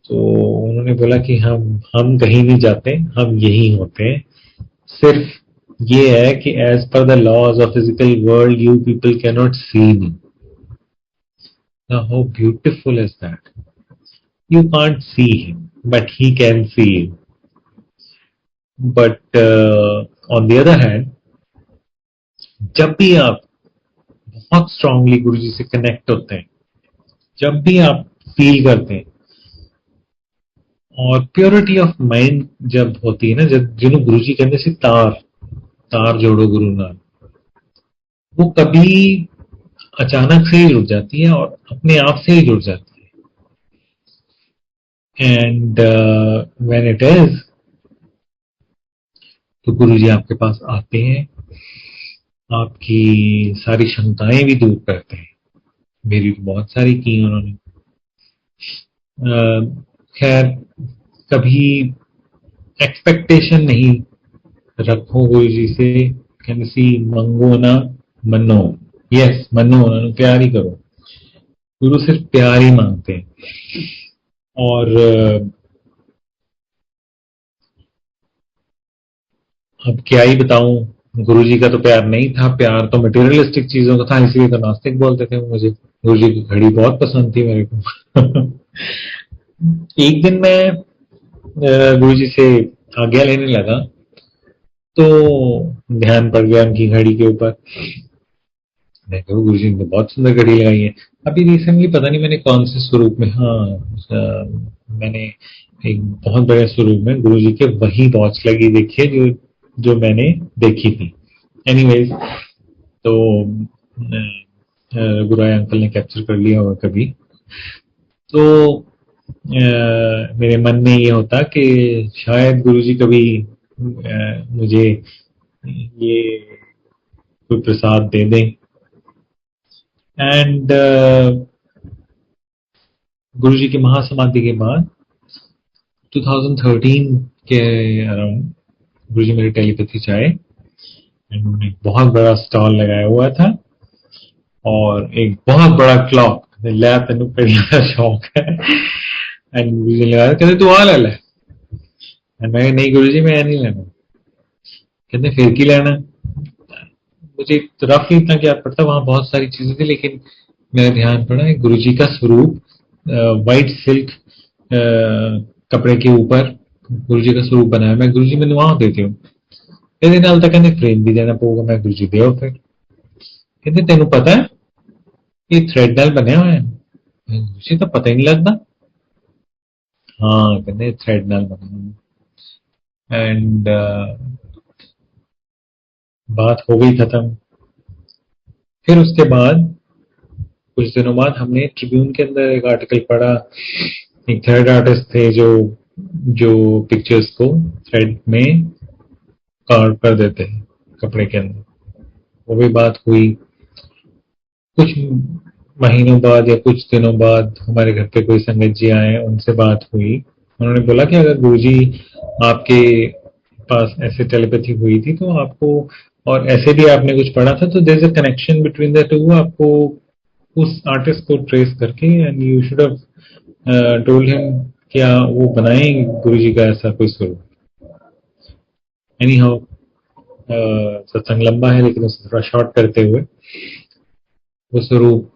तो उन्होंने बोला कि हम कहीं नहीं जाते, हम यही होते हैं। सिर्फ ये है कि as per the laws of physical world you people can not see me. How beautiful is that. You can't see him, but he can see you. But on the other hand, जब भी आप बहुत strongly गुरुजी से connect होते हैं, जब भी आप फील करते हैं, और प्योरिटी ऑफ माइंड जब होती है ना, जब जिन्हों गुरुजी कहने से तार तार जोड़ो गुरु नाम, वो कभी अचानक से ही जुड़ जाती है और अपने आप से ही जुड़ जाती है। एंड व्हेन इट इज, तो गुरुजी आपके पास आते हैं, आपकी सारी शंकाएं भी दूर करते हैं। मेरी तो बहुत सारी की उन्होंने। खैर, कभी एक्सपेक्टेशन नहीं रखो गुरुजी से, कैसी मंगो ना मनो। यस, मनो, उन्होंने प्यार ही करो। गुरु सिर्फ प्यार ही मांगते हैं। और अब क्या ही बताऊं, गुरुजी का तो प्यार नहीं था, प्यार तो मटेरियलिस्टिक चीजों का था, इसलिए तो नास्तिक बोलते थे मुझे। गुरुजी की घड़ी बहुत पसंद थी मेरे को। एक दिन मैं गुरुजी से आज्ञा लेने लगा तो ध्यान पड़ गया उनकी घड़ी के ऊपर। मैं कहूँ गुरु जी ने तो बहुत सुंदर घड़ी लगाई है। अभी रिसेंटली पता नहीं मैंने कौन से स्वरूप में, हाँ, मैंने एक बहुत बड़े स्वरूप में गुरु जी के वही वॉच लगी देखी है जो जो मैंने देखी थी। एनीवेज, तो गुराया अंकल ने कैप्चर कर लिया होगा कभी। तो मेरे मन में ये होता कि शायद गुरुजी कभी मुझे ये कोई प्रसाद दे दें। एंड गुरुजी की महासमाधि के बाद 2013 के अराउंड गुरुजी मेरे टेलीपैथी से आए एंड उन्होंने एक बहुत बड़ा स्टॉल लगाया हुआ था और एक बहुत बड़ा क्लॉक लिया, तेन पहला शौक है। एंड गुरुजी ने लगाया, कहते तू आ ले ले। मैं नहीं गुरुजी मैं नहीं लेना। कहते फिर की लेना। मुझे रफली इतना याद पड़ता, वहां बहुत सारी चीजें थी लेकिन मेरा ध्यान पड़ा गुरुजी का स्वरूप व्हाइट सिल्क कपड़े के ऊपर गुरुजी का स्वरूप बनाया। मैं गुरुजी मैंने वहां देती हूँ ਇਹਦੇ ਨਾਲ ਤਾਂ ਕਹਿੰਦੇ फ्रेम भी देना पऊगा। मैं गुरु जी ਦਿਓ फिर। कहते तेन पता है ये थ्रेड नाल बनया हुआ है। गुरु जी तो पता ही नहीं लगता। हाँ कहते थ्रेड नाल बना हुआ। एंड बात हो गई खत्म। फिर उसके बाद कुछ दिनों बाद हमने ट्रिब्यून के अंदर एक आर्टिकल पढ़ा, एक थर्ड आर्टिस्ट थे जो जो पिक्चर्स को थ्रेड में कार्व कर देते हैं कपड़े के अंदर। वो भी बात हुई। कुछ महीनों बाद या कुछ दिनों बाद हमारे घर पे कोई संगत जी आए, उनसे बात हुई। उन्होंने बोला कि अगर गुरुजी आपके पास ऐसे टेलीपैथी हुई थी तो आपको, और ऐसे भी आपने कुछ पढ़ा था, तो there is a connection between the two. आपको उस आर्टिस्ट को ट्रेस करके and you should have told him क्या वो बनाए गुरुजी का ऐसा कोई स्वरूप। एनी हाउ सत्संग लंबा है लेकिन उसे थोड़ा शॉर्ट करते हुए वो स्वरूप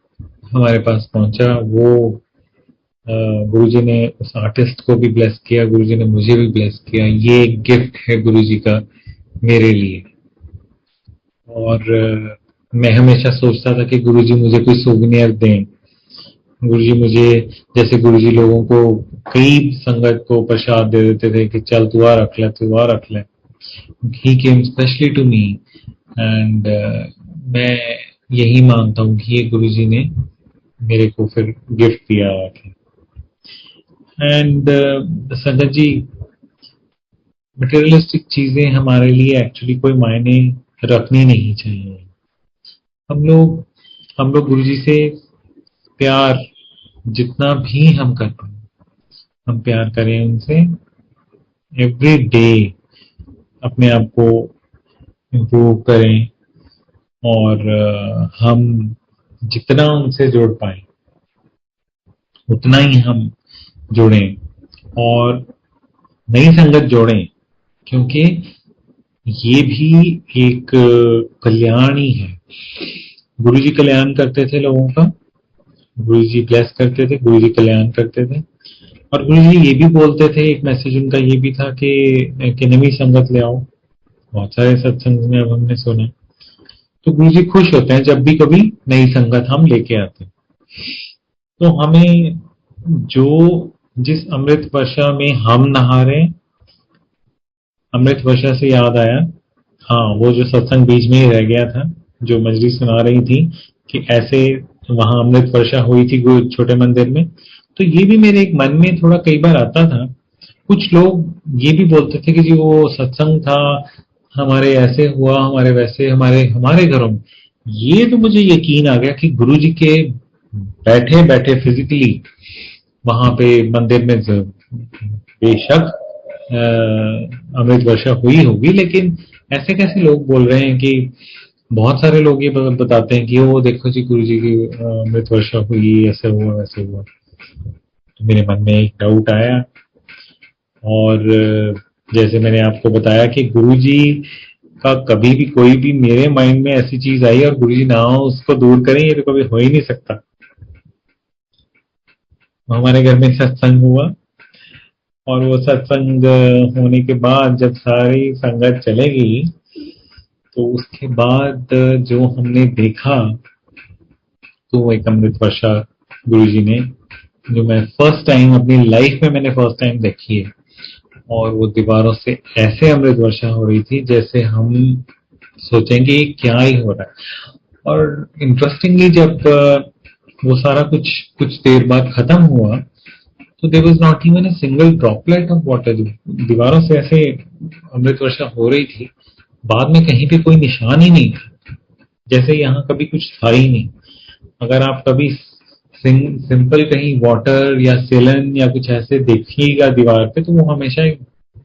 हमारे पास पहुंचा। वो गुरुजी ने उस आर्टिस्ट को भी ब्लेस किया, गुरुजी ने मुझे भी ब्लेस किया। ये एक गिफ्ट है गुरुजी का मेरे लिए। और मैं हमेशा सोचता था कि गुरुजी मुझे कोई सोविनियर दें। गुरुजी मुझे, जैसे गुरुजी लोगों को कई संगत को प्रसाद दे देते थे कि चल तू आ रख ले, तू आ रख ले। ही केम स्पेशली टू मी एंड मैं यही मानता हूँ कि ये गुरुजी ने मेरे को फिर गिफ्ट दिया है। एंड संगत जी, मटेरियलिस्टिक चीजें हमारे लिए एक्चुअली कोई मायने रखनी नहीं चाहिए। हम लोग गुरुजी से प्यार जितना भी हम कर पाए हम प्यार करें उनसे। एवरी डे अपने आप को इम्प्रूव करें और हम जितना उनसे जोड़ पाए उतना ही हम जुड़ें और नई संगत जोड़ें, क्योंकि ये भी एक कल्याण ही है। गुरुजी कल्याण करते थे लोगों का, गुरुजी ब्लेस करते थे, गुरुजी कल्याण करते थे। और गुरुजी ये भी बोलते थे, एक मैसेज उनका ये भी था कि नई संगत ले आओ। बहुत सारे सत्संग में अब हमने सुना। तो गुरुजी खुश होते हैं जब भी कभी नई संगत हम लेके आते हैं। तो हमें जो जिस अमृत वर्षा में हम नहा रहे, अमृत वर्षा से याद आया, हाँ वो जो सत्संग बीच में ही रह गया था, जो मजरी सुना रही थी कि ऐसे वहां अमृत वर्षा हुई थी छोटे मंदिर में। तो ये भी मेरे एक मन में थोड़ा कई बार आता था। कुछ लोग ये भी बोलते थे कि जी वो सत्संग था, हमारे ऐसे हुआ, हमारे वैसे, हमारे घरों में। ये तो मुझे यकीन आ गया कि गुरु जी के बैठे बैठे फिजिकली वहां पे मंदिर में बेशक अमृत वर्षा हुई होगी, लेकिन ऐसे कैसे लोग बोल रहे हैं कि बहुत सारे लोग ये बताते हैं कि वो देखो जी गुरु जी की अमृत वर्षा हुई, ऐसे हुआ वैसे हुआ। तो मेरे मन में एक डाउट आया और जैसे मैंने आपको बताया कि गुरु जी का कभी भी कोई भी मेरे माइंड में ऐसी चीज आई और गुरु जी ना हो उसको दूर करें, ये तो कभी हो ही नहीं सकता। हमारे घर में सत्संग हुआ और वो सत्संग होने के बाद जब सारी संगत चलेगी तो उसके बाद जो हमने देखा तो एक अमृत वर्षा गुरुजी ने, जो मैं फर्स्ट टाइम अपनी लाइफ में मैंने फर्स्ट टाइम देखी है। और वो दीवारों से ऐसे अमृत वर्षा हो रही थी जैसे हम सोचेंगे ये क्या ही हो रहा है। और इंटरेस्टिंगली जब वो सारा कुछ कुछ देर बाद खत्म हुआ तो there was not even a single droplet of water. दीवारों से ऐसे अमृत वर्षा हो रही थी, बाद में कहीं पे कोई निशान ही नहीं था, जैसे यहाँ कभी कुछ था ही नहीं। अगर आप कभी सिंपल कहीं वाटर या सेलन या कुछ ऐसे देखिएगा दीवार पे, तो वो हमेशा एक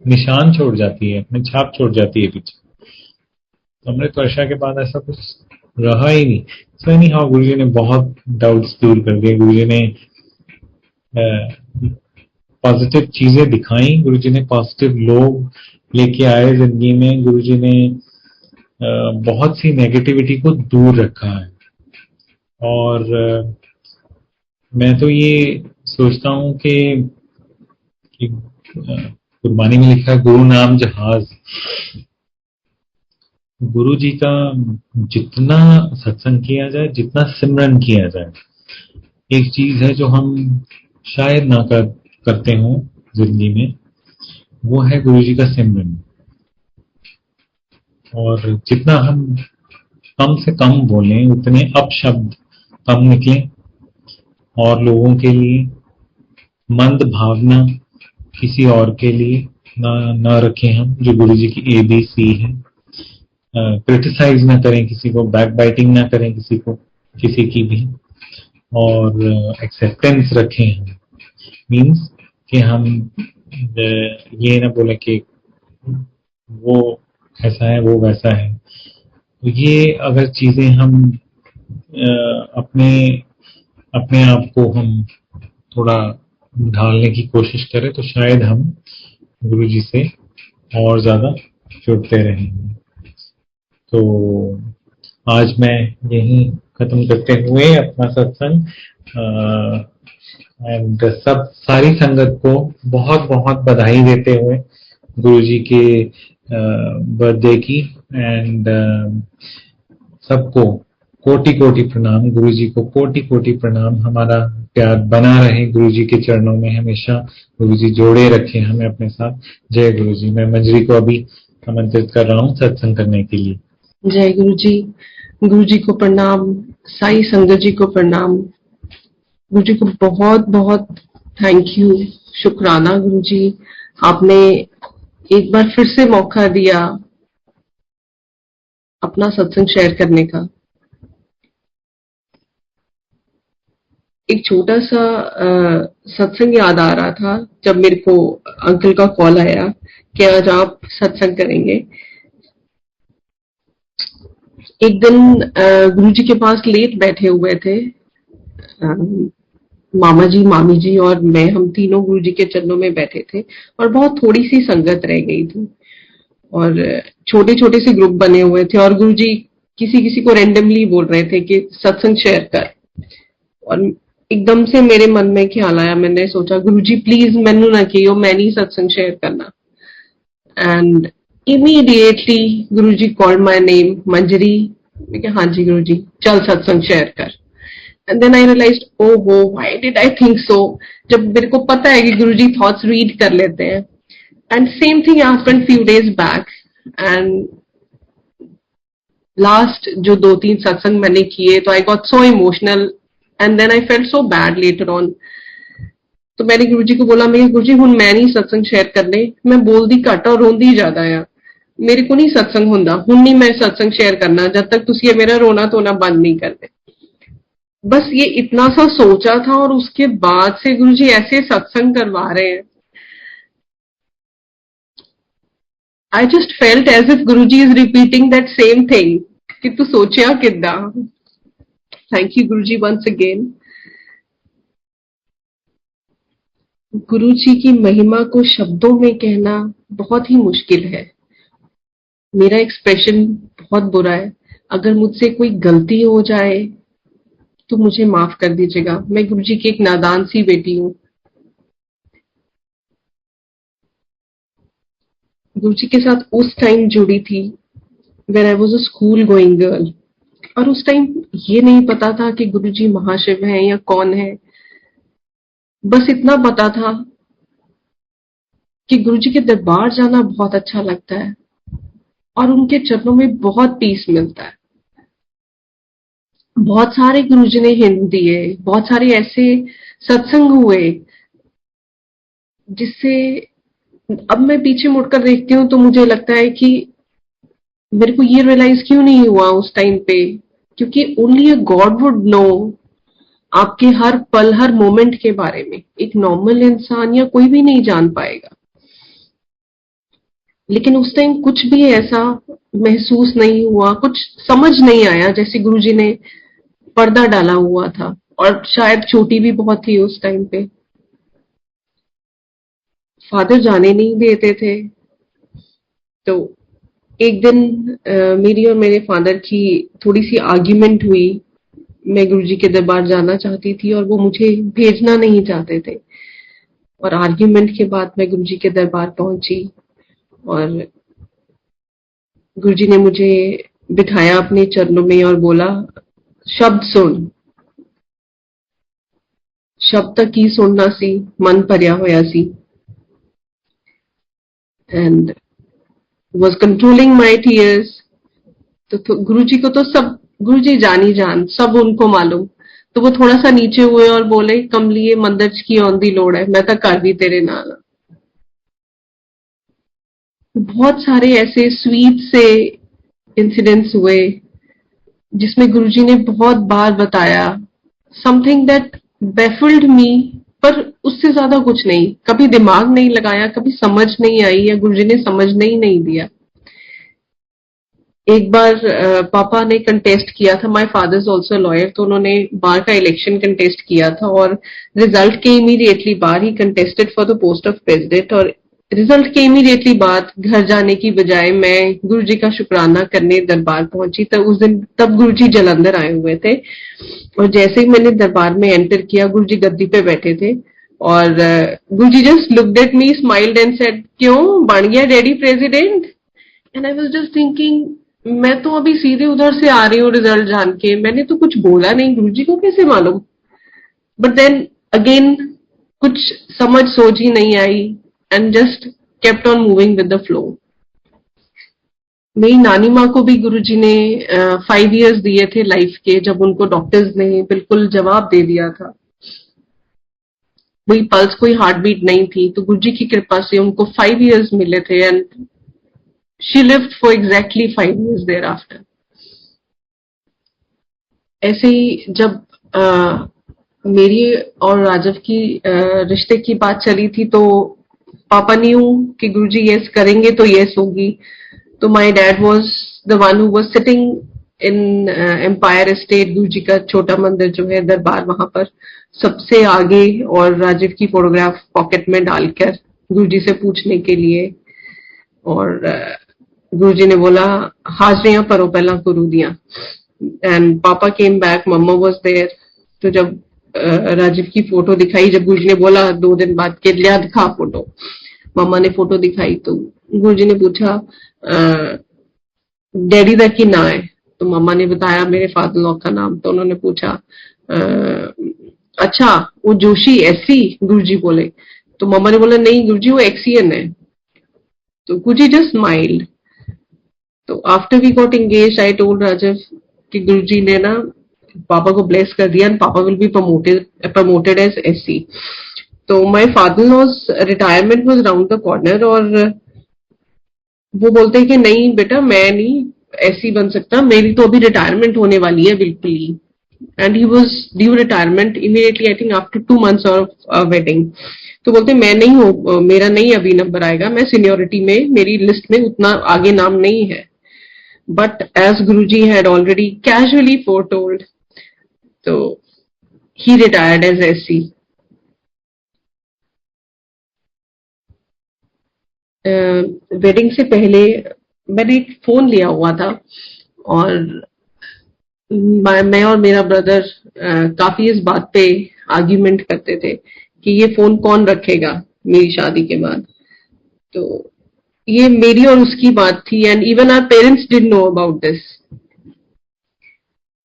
निशान छोड़ जाती है, अपने छाप छोड़ जाती है पीछे। अमृत वर्षा के बाद ऐसा कुछ रहा ही नहीं। सो एनी हाउ गुरुजी ने बहुत डाउट्स दूर कर दिए। गुरुजी ने पॉजिटिव चीजें दिखाई, गुरुजी ने पॉजिटिव लोग लेके आए जिंदगी में, गुरुजी ने बहुत सी नेगेटिविटी को दूर रखा है। और मैं तो ये सोचता हूँ कि गुरबानी में लिखा है गुरु नाम जहाज। गुरु जी का जितना सत्संग किया जाए, जितना सिमरन किया जाए, एक चीज है जो हम शायद ना करते हो जिंदगी में, वो है गुरु जी का सिमरन। और जितना हम कम से कम बोलें, उतने अपशब्द कम निकले और लोगों के लिए मंद भावना किसी और के लिए ना रखें हम, जो गुरु जी की ABC है। क्रिटिसाइज ना करें किसी को, बैक बाइटिंग ना करें किसी की भी, और एक्सेप्टेंस रखें हम। मीन्स कि हम ये ना बोले कि वो ऐसा है वो वैसा है। तो ये अगर चीजें हम अपने अपने आप को हम थोड़ा ढालने की कोशिश करें, तो शायद हम गुरु जी से और ज्यादा जुड़ते रहेंगे। तो आज मैं यही खत्म करते हुए अपना सत्संग एंड सारी संगत को बहुत बहुत बधाई देते हुए गुरु जी के बर्थडे की, एंड सबको कोटि कोटि प्रणाम। गुरु जी को कोटि कोटि प्रणाम। हमारा प्यार बना रहे गुरु जी के चरणों में, हमेशा गुरु जी जोड़े रखें हमें अपने साथ। जय गुरु जी। मैं मंजरी को अभी आमंत्रित कर रहा हूँ सत्संग करने के लिए। जय गुरु जी। गुरु जी को प्रणाम, साई संगत जी को प्रणाम। गुरु जी को बहुत बहुत थैंक यू, शुक्राना गुरु जी, आपने एक बार फिर से मौका दिया अपना सत्संग शेयर करने का। एक छोटा सा सत्संग याद आ रहा था जब मेरे को अंकल का कॉल आया कि आज आप सत्संग करेंगे। एक दिन गुरु जी के पास लेट बैठे हुए थे, मामा जी, मामी जी और मैं, हम तीनों गुरु जी के चरणों में बैठे थे और बहुत थोड़ी सी संगत रह गई थी और छोटे छोटे से ग्रुप बने हुए थे और गुरु जी किसी किसी को रैंडमली बोल रहे थे कि सत्संग शेयर कर। और एकदम से मेरे मन में ख्याल आया, मैंने सोचा गुरु जी प्लीज मैनू ना कहियो, मैं नहीं सत्संग शेयर करना। And immediately Guru ji called my name, मंजरी। मैं कहा हाँ जी गुरु जी, चल सत्संग शेयर कर। एंड देन आई रियलाइज्ड, ओहो why did I think so. जब मेरे को पता है कि गुरुजी थॉट्स रीड कर लेते हैं। And same thing happened few days back. And last जो 2-3 सत्संग मैंने किए तो I got so emotional and then I felt so bad later on. तो मैंने गुरुजी को बोला, मैं गुरुजी हुण मैं नहीं सत्संग शेयर करने, मैं बोलदी घट और रोंदी ज्यादा आ, मेरे को नहीं सत्संग हुंदा, हुण नहीं मैं सत्संग शेयर करना जब तक तुसी मेरा रोना धोना बंद नहीं करते। बस ये इतना सा सोचा था और उसके बाद से गुरुजी ऐसे सत्संग करवा रहे हैं। I just felt as if Guruji is repeating that same thing कि तू सोचिया किदा। Thank you Guruji once again. Guruji की महिमा को शब्दों में कहना बहुत ही मुश्किल है। मेरा एक्सप्रेशन बहुत बुरा है, अगर मुझसे कोई गलती हो जाए तो मुझे माफ कर दीजिएगा। मैं गुरुजी की एक नादान सी बेटी हूँ। गुरुजी के साथ उस टाइम जुड़ी थी when I was a school going girl और उस टाइम ये नहीं पता था कि गुरुजी महाशिव हैं या कौन है। बस इतना पता था कि गुरुजी के दरबार जाना बहुत अच्छा लगता है और उनके चरणों में बहुत पीस मिलता है। बहुत सारे गुरुजी ने हिंट दिए, बहुत सारे ऐसे सत्संग हुए जिससे अब मैं पीछे मुड़कर देखती हूँ तो मुझे लगता है कि मेरे को ये रियलाइज क्यों नहीं हुआ उस टाइम पे, क्योंकि only a God would know आपके हर पल हर मोमेंट के बारे में। एक नॉर्मल इंसान या कोई भी नहीं जान पाएगा। लेकिन उस टाइम कुछ भी ऐसा महसूस नहीं हुआ, कुछ समझ नहीं आया, जैसे गुरुजी ने पर्दा डाला हुआ था। और शायद छोटी भी बहुत थी उस टाइम पे। फादर जाने नहीं देते थे। तो एक दिन मेरी और मेरे फादर की थोड़ी सी आर्ग्यूमेंट हुई। मैं गुरुजी के दरबार जाना चाहती थी और वो मुझे भेजना नहीं चाहते थे। और आर्ग्यूमेंट के बाद मैं गुरुजी के दरबार पहुंची और गुरुजी ने मुझे बिठाया अपने चरणों में और बोला, शब्द सुन। शब्द की सुनना सी मन भरिया होया सी and was controlling my tears. तो गुरुजी को तो सब, गुरुजी जान ही जान, सब उनको मालूम। तो वो थोड़ा सा नीचे हुए और बोले, कमलिए मंदिर च की आउंदी लोड़ है, मैं तो घर भी तेरे नाल हां। बहुत सारे ऐसे स्वीट से इंसिडेंट्स हुए जिसमें गुरुजी ने बहुत बार बताया समथिंग दैट बेफिल्ड मी। पर उससे ज्यादा कुछ नहीं, कभी दिमाग नहीं लगाया, कभी समझ नहीं आई या गुरुजी ने समझने ही नहीं दिया। एक बार पापा ने कंटेस्ट किया था, my father is also lawyer, तो उन्होंने बार का इलेक्शन कंटेस्ट किया था और रिजल्ट के इमीडिएटली बाद ही contested for the post of president. और रिजल्ट के इमीडिएटली बाद घर जाने की बजाय मैं गुरुजी का शुक्राना करने दरबार पहुंची। तो उस दिन तब गुरुजी जलंधर आए हुए थे और जैसे ही मैंने दरबार में एंटर किया, गुरुजी गद्दी पे बैठे थे और Guruji just looked at me, smiled and said, क्यों बन गया daddy president? And I was just thinking, मैं तो अभी सीधे उधर से आ रही हूँ रिजल्ट जान के, मैंने तो कुछ बोला नहीं, गुरुजी को कैसे मालूम? बट देन अगेन कुछ समझ सोच ही नहीं आई and just kept on moving with the flow. मेरी नानी माँ को भी गुरुजी ने 5 years दिए थे लाइफ के, जब उनको डॉक्टर्स ने बिल्कुल जवाब दे दिया था। कोई पल्स, कोई हार्ट बीट नहीं थी, तो गुरुजी की कृपा से उनको 5 years मिले थे and she lived for exactly 5 years there after. ऐसे ही जब मेरी और राजव की रिश्ते की बात चली थी तो पापा न्यू कि गुरुजी यस करेंगे तो यस होगी। तो my dad was the one who was sitting in empire estate, Guruji का छोटा मंदिर जो है दरबार, वहां पर सबसे आगे, और राजीव की फोटोग्राफ पॉकेट में डालकर गुरुजी से पूछने के लिए। और गुरुजी ने बोला, हाजरियां भरो पहला गुरु दियां। And papa came back, mamma was there. तो जब राजीव की फोटो दिखाई, जब गुरुजी ने बोला 2 दिन बाद के लिया दिखा फोटो, मम्मा ने फोटो दिखाई तो गुरुजी ने पूछा डैडी दा की ना है? तो मम्मा ने बताया मेरे फादर लॉ का नाम। तो उन्होंने पूछा अच्छा वो जोशी एससी? गुरुजी बोले। तो मम्मा ने बोला नहीं गुरुजी वो एक्सियन है। तो गुरुजी जस्ट स्माइल्ड। तो after we got engaged I told Rajiv कि गुरुजी ने ना पापा को ब्लेस कर दिया एंड पापा will be promoted as SC. तो my father law's retirement was round the corner और वो बोलते हैं कि नहीं बेटा मैं नहीं एससी बन सकता, मेरी तो अभी रिटायरमेंट होने वाली है बिल्कुल ही। And he was due retirement immediately, I think after 2 months of wedding. तो बोलते मैं नहीं हूँ, मेरा नहीं अभी नंबर आएगा, मैं सीनियोरिटी में मेरी लिस्ट में उतना आगे नाम नहीं है। But as Guruji had already casually foretold, तो he retired as SC. Wedding से पहले मैंने एक फोन लिया हुआ था और मैं और मेरा ब्रदर काफी इस बात पे आर्ग्यूमेंट करते थे कि ये फोन कौन रखेगा मेरी शादी के बाद। तो ये मेरी और उसकी बात थी and even our parents didn't know about this.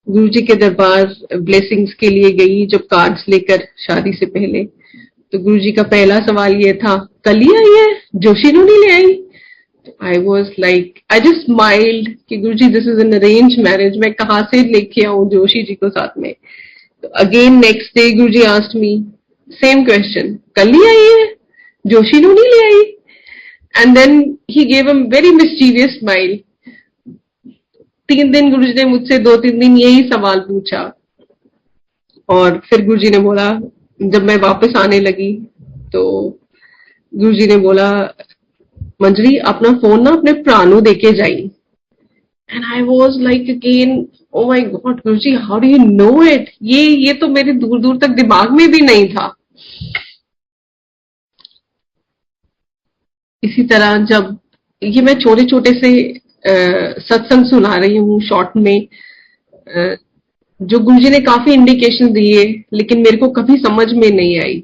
Guruji के दरबार ब्लेसिंग्स के लिए गई जब कार्ड्स लेकर शादी से पहले, तो गुरुजी का पहला सवाल ये था, कल ही आई है, जोशी नु नहीं ले आई? I was like, I just smiled कि Guruji this is an arrange marriage, मैं कहाँ से लेके आऊं जोशी जी को साथ में? तो again next day Guruji asked me same question, कल ही आई है, जोशी नु नहीं ले आई? And then he gave a very mischievous smile. 3 दिन गुरुजी ने मुझसे 2-3 दिन यही सवाल पूछा, और फिर गुरुजी ने बोला, जब मैं वापस आने लगी तो गुरुजी ने बोला, मंजरी अपना फोन ना अपने प्राणों देके जाई। And I was like again, oh my god Guruji, how do you know it? ये तो मेरे दूर दूर तक दिमाग में भी नहीं था। इसी तरह जब ये मैं छोटे छोटे से सत्संग सुना रही हूँ शॉर्ट में, जो गुरुजी ने काफी इंडिकेशन दिए लेकिन मेरे को कभी समझ में नहीं आई।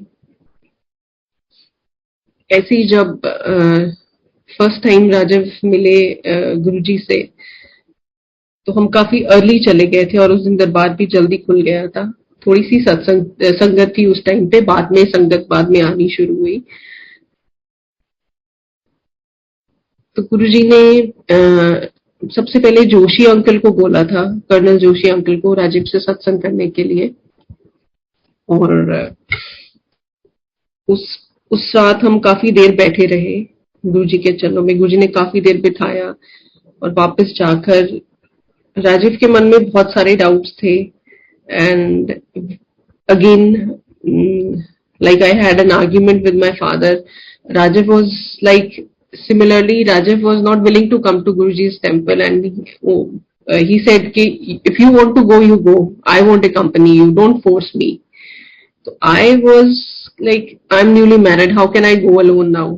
ऐसे ही जब फर्स्ट टाइम राजीव मिले गुरुजी से, तो हम काफी अर्ली चले गए थे और उस दिन दरबार भी जल्दी खुल गया था। थोड़ी सी सत्संग संगत थी उस टाइम पे, बाद में संगत बाद में आनी शुरू हुई। तो गुरुजी ने सबसे पहले जोशी अंकल को बोला था, कर्नल जोशी अंकल को, राजीव से सत्संग करने के लिए। और उस रात हम काफी देर बैठे रहे गुरुजी के चरणों में। गुरुजी ने काफी देर बिठाया और वापस जाकर राजीव के मन में बहुत सारे डाउट्स थे। And again like I had an argument with my father. Rajiv was like, similarly Rajiv was not willing to come to Guruji's temple, and he said कि if you want to go you go, I won't accompany you, don't force me. So I was like, I'm newly married, how can I go alone now?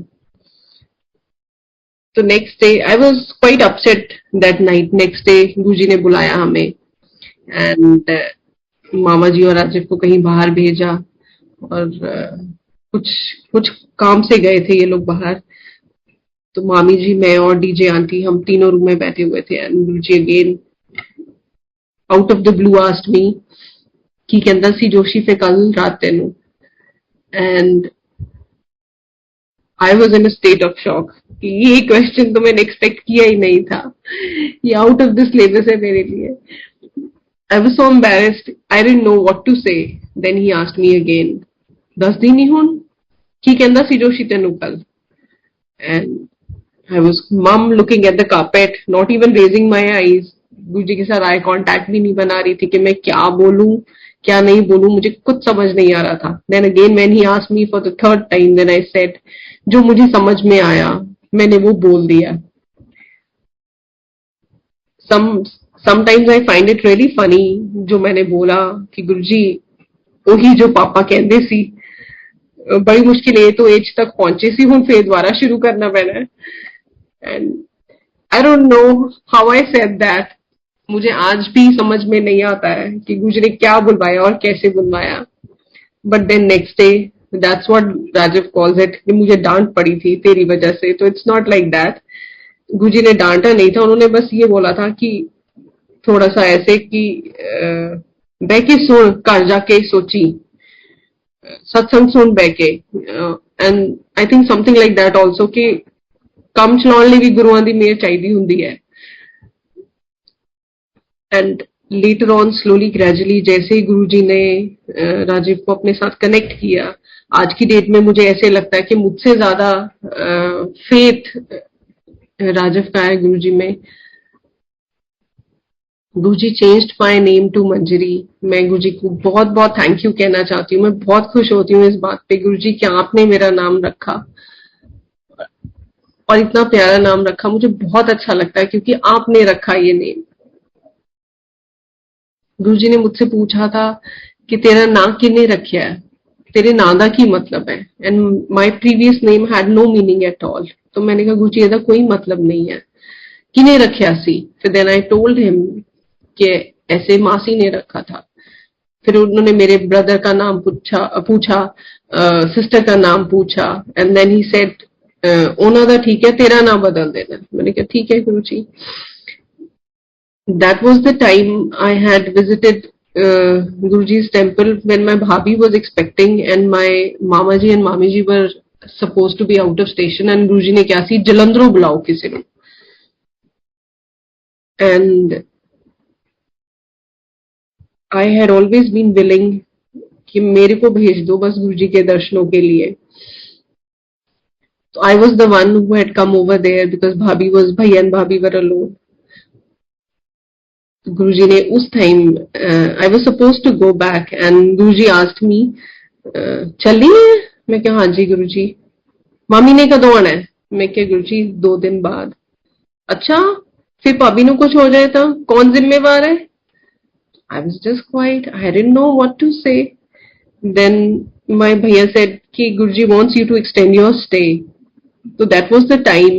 तो next day I was quite upset that night. Next day Guruji ने बुलाया हमें, and मामा जी और राजीव को कहीं बाहर भेजा, और कुछ काम से गए थे ये लोग बाहर। तो मामी जी, मैं और डीजे आंटी, हम तीनों रूम में बैठे हुए थे। And Guruji again out of the blue asked me कि कहंदा सी जोशी पे कल रात तेनू। And I was in state of shock. ये क्वेश्चन तो मैंने एक्सपेक्ट किया ही नहीं था, ये आउट ऑफ द सिलेबस है मेरे लिए। I was so embarrassed, I didn't know what to say. Then he asked me again, 10 दिन ही हुन की कहंदा सी जोशी तेनू कल? And I was mum looking at the carpet, not even raising my eyes. Guruji के साथ आई कॉन्टैक्ट भी नहीं बना रही थी कि मैं क्या बोलूं क्या नहीं बोलूं, मुझे कुछ समझ नहीं आ रहा था। Then again when he asked me for the third time, then I said, जो मुझे समझ में आया मैंने वो बोल दिया। Sometimes I find it really funny जो मैंने बोला कि गुरुजी वही जो पापा कहते सी, बड़ी मुश्किल है तो एज तक पहुंचे सी, हुण फिर दोबारा शुरू करना पैना है। And I don't know how I said that. मुझे आज भी समझ में नहीं आता है कि गुरुजी ने क्या बुलवाया और कैसे बुलवाया। But then next day, that's what Rajiv calls it, कि मुझे डांट पड़ी थी तेरी वजह से। तो it's not like that, Guruji ने डांटा नहीं था, उन्होंने बस ये बोला था कि थोड़ा सा ऐसे कि बह के सुन, घर जाके सोची, सत्संग सुन बह के। And I think something like that also, कि काम चलाने लिए भी गुरुआं दी मेहर चाहिदी हुंदी है। And later on slowly gradually जैसे ही गुरुजी ने राजीव को अपने साथ कनेक्ट किया, आज की डेट में मुझे ऐसे लगता है कि मुझसे ज्यादा फेथ राजीव का है गुरुजी में। गुरुजी चेंज्ड माय नेम टू मंजरी। मैं गुरुजी को बहुत बहुत थैंक यू कहना चाहती हूँ। मैं बहुत खुश होती हूँ इस बात पे गुरुजी कि आपने मेरा नाम रखा, और इतना प्यारा नाम रखा। मुझे बहुत अच्छा लगता है क्योंकि आपने रखा ये नेम। गुरुजी ने मुझसे पूछा था कि तेरा नाम किन्ने रखा है, तेरे नाम का की मतलब है? And my previous name had no meaning at all. तो मैंने कहा गुरुजी ਇਹਦਾ कोई मतलब नहीं है, किने रखा सी? फिर देन आई टोल्ड हिम कि ऐसे मासी ने रखा था। फिर उन्होंने मेरे ब्रदर का नाम पूछा, सिस्टर का नाम पूछा, एंड देन ही सेड उन्हों का ठीक है, तेरा नाम बदल देना। मैंने कहा ठीक है गुरुजी। that was the time I had visited Guruji's temple when my bhabhi was expecting and my mamaji and mamiji were supposed to be out of station and Guruji ने क्या सी जलंधरों बुलाओ किसी ने and I had always been willing कि मेरे को भेज दो बस गुरुजी के दर्शनों के लिए So I was the one who had come over there because bhaiya and bhabhi were alone. Guruji ने उस time I was supposed to go back and Guruji asked me चली है मैं क्या हाँ जी गुरुजी मामी ने कदों आना है मैं क्या गुरुजी 2 दिन बाद अच्छा फिर भाभी ਨੂੰ कुछ हो जाए तो कौन जिम्मेवार है I was just quiet. I didn't know what to say. Then my bhaiya said कि Guruji wants you to extend your stay. So that was the time